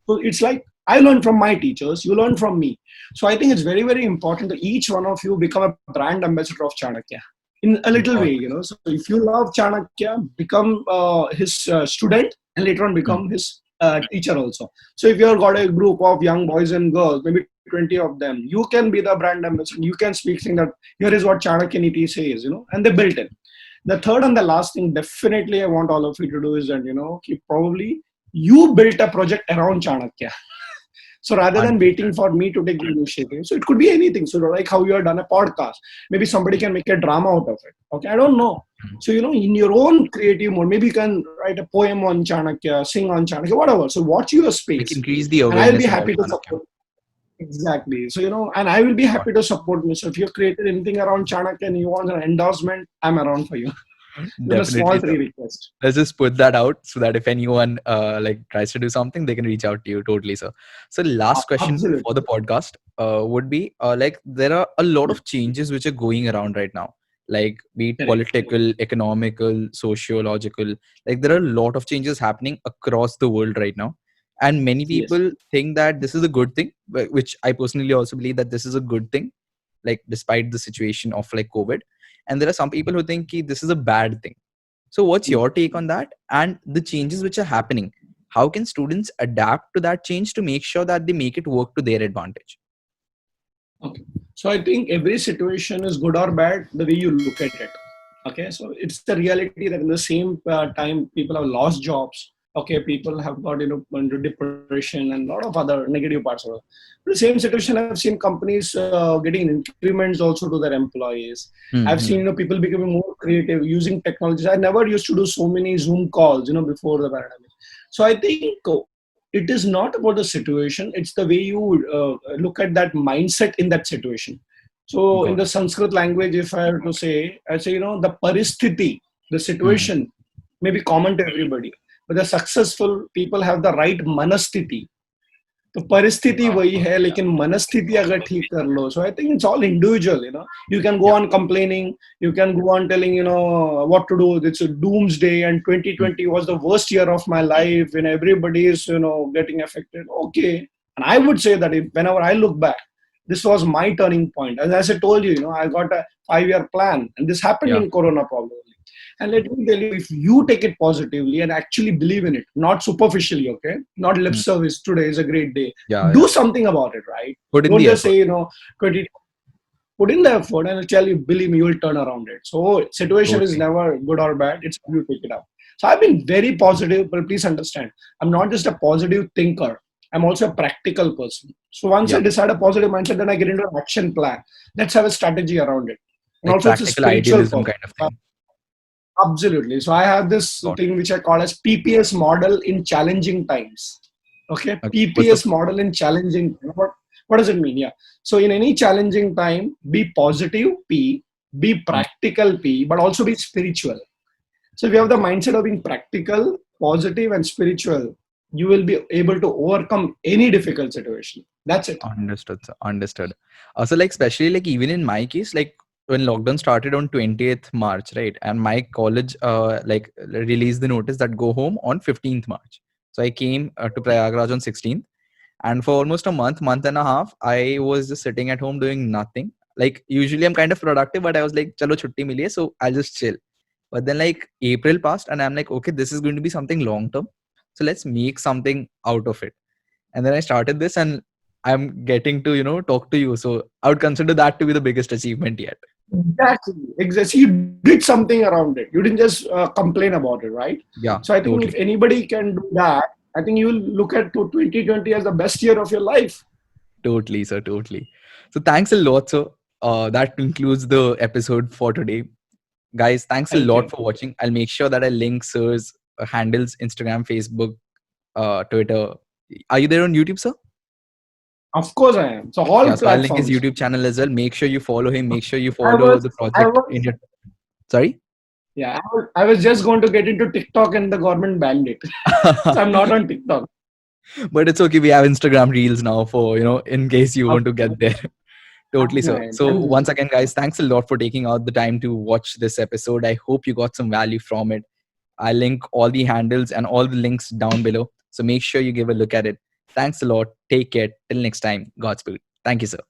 So it's like I learn from my teachers, you learn from me. So I think it's very, very important that each one of you become a brand ambassador of Chanakya in a little Got way. it. So if you love Chanakya, become his student and later on Mm. become his teacher also. So if you've got a group of young boys and girls, maybe 20 of them, you can be the brand ambassador. You can speak saying that here is what Chanakya Niti says, and they built it. The third and the last thing, definitely, I want all of you to do is that, probably you built a project around Chanakya. So rather than waiting Understood. for me to take the initiative, so it could be anything. So like how you have done a podcast, maybe somebody can make a drama out of it. Okay, I don't know. Mm. So in your own creative mode, maybe you can write a poem on Chanakya, sing on Chanakya, whatever. So watch your Like space, increase the and I will be awareness about happy to Chanakya. support. Exactly. So and I will be Got happy to support me. So if you've created anything around Chanakya and you want an endorsement, I'm around for you. it. With a small Definitely. So three request. let's just put that out so that if anyone like tries to do something, they can reach out to you. Totally, sir. So last question for Absolutely. the podcast would be like there are a lot of changes which are going around right now, like be it Correct. political, economical, sociological. Like there are a lot of changes happening across the world right now, and many Yes. people think that this is a good thing, which I personally also believe that this is a good thing, like despite the situation of like COVID. And there are some people who think ki this is a bad thing. So what's your take on that and the changes which are happening? How can students adapt to that change to make sure that they make it work to their advantage? Okay. So I think every situation is good or bad the way you look at it. Okay. So it's the reality that in the same time people have lost jobs. Okay. People have got into depression and a lot of other negative parts of it. The same situation I've seen companies getting increments also to their employees. I've seen Mm-hmm. people becoming more creative using technologies. I never used to do so many Zoom calls before the pandemic. So I think it is not about the situation, it's the way you look at that mindset in that situation. So in Got the it. Sanskrit language, if I have to say, I say, the paristhiti, the Mm-hmm. situation may be common to everybody, but the successful people have the right manasthiti. तो परिस्थिति Wow. वही है Yeah. लेकिन मनस्थिति अगर ठीक कर लो, so I think it's all individual. You can go Yeah. on complaining, you can go on telling what to do. It's a doomsday and Mm. 2020 was the worst year of my life and everybody is getting affected. Okay, and I would say that whenever I look back, this was my turning point. As I told you, I got a 5-year plan and this happened Yeah. in Corona probably. And let me tell you, if you take it positively and actually believe in it, not superficially, okay, not lip Mm. service, today is a great day, Yeah. do Yeah. something about it, right? Put in Don't the just effort. say, 20, put in the effort and I'll tell you, believe me, you will turn around it. So, situation is Totally. never good or bad, it's how you pick it up. So, I've been very positive, but please understand, I'm not just a positive thinker, I'm also a practical person. So, once I Yeah. decide a positive mindset, then I get into an action plan. Let's have a strategy around it. And Like also, it's a practical spiritual idealism purpose. kind of thing. Absolutely. So I have this Got thing which I call as PPS model in challenging times. Okay, it. Okay. What's the PPS model in challenging. What does it mean? Yeah. So in any challenging time, be positive P, be Mm. practical P, but also be spiritual. So if you have the mindset of being practical, positive, and spiritual, you will be able to overcome any difficult situation. That's it. Understood, sir. Understood. So like especially like even in my case, like when lockdown started on 20th March, right? And my college like released the notice that go home on 15th March. So I came to Prayagraj on 16th, and for almost a month and a half, I was just sitting at home doing nothing. Like usually I'm kind of productive, but I was like, chalo chutti mili hai, so I'll just chill. But then like April passed and I'm like, okay, this is going to be something long term. So let's make something out of it. And then I started this, and I'm getting to, talk to you. So I would consider that to be the biggest achievement yet. Exactly. You did something around it. You didn't just complain about it, right? Yeah, So I think if totally. anybody can do that, I think you will look at 2020 as the best year of your life. Totally, sir. Totally. So thanks a lot, sir. That concludes the episode for today. Guys, thanks a Thank lot you. for watching. I'll make sure that I link sir's handles, Instagram, Facebook, Twitter. Are you there on YouTube, sir? Of course I am. So all Yeah, so I'll link his platforms. YouTube channel as well. Make sure you follow him. Make sure you I follow was, the I project in was, your. Sorry? yeah, I was just going to get into TikTok and the government banned it. So I'm not on TikTok. But it's okay. We have Instagram Reels now for, in case you Of want to get course, there. Totally, sir. So I'm once again, guys, thanks a lot for taking out the time to watch this episode. I hope you got some value from it. I link all the handles and all the links down below. So make sure you give a look at it. Thanks a lot. Take care. Till next time. Godspeed. Thank you, sir.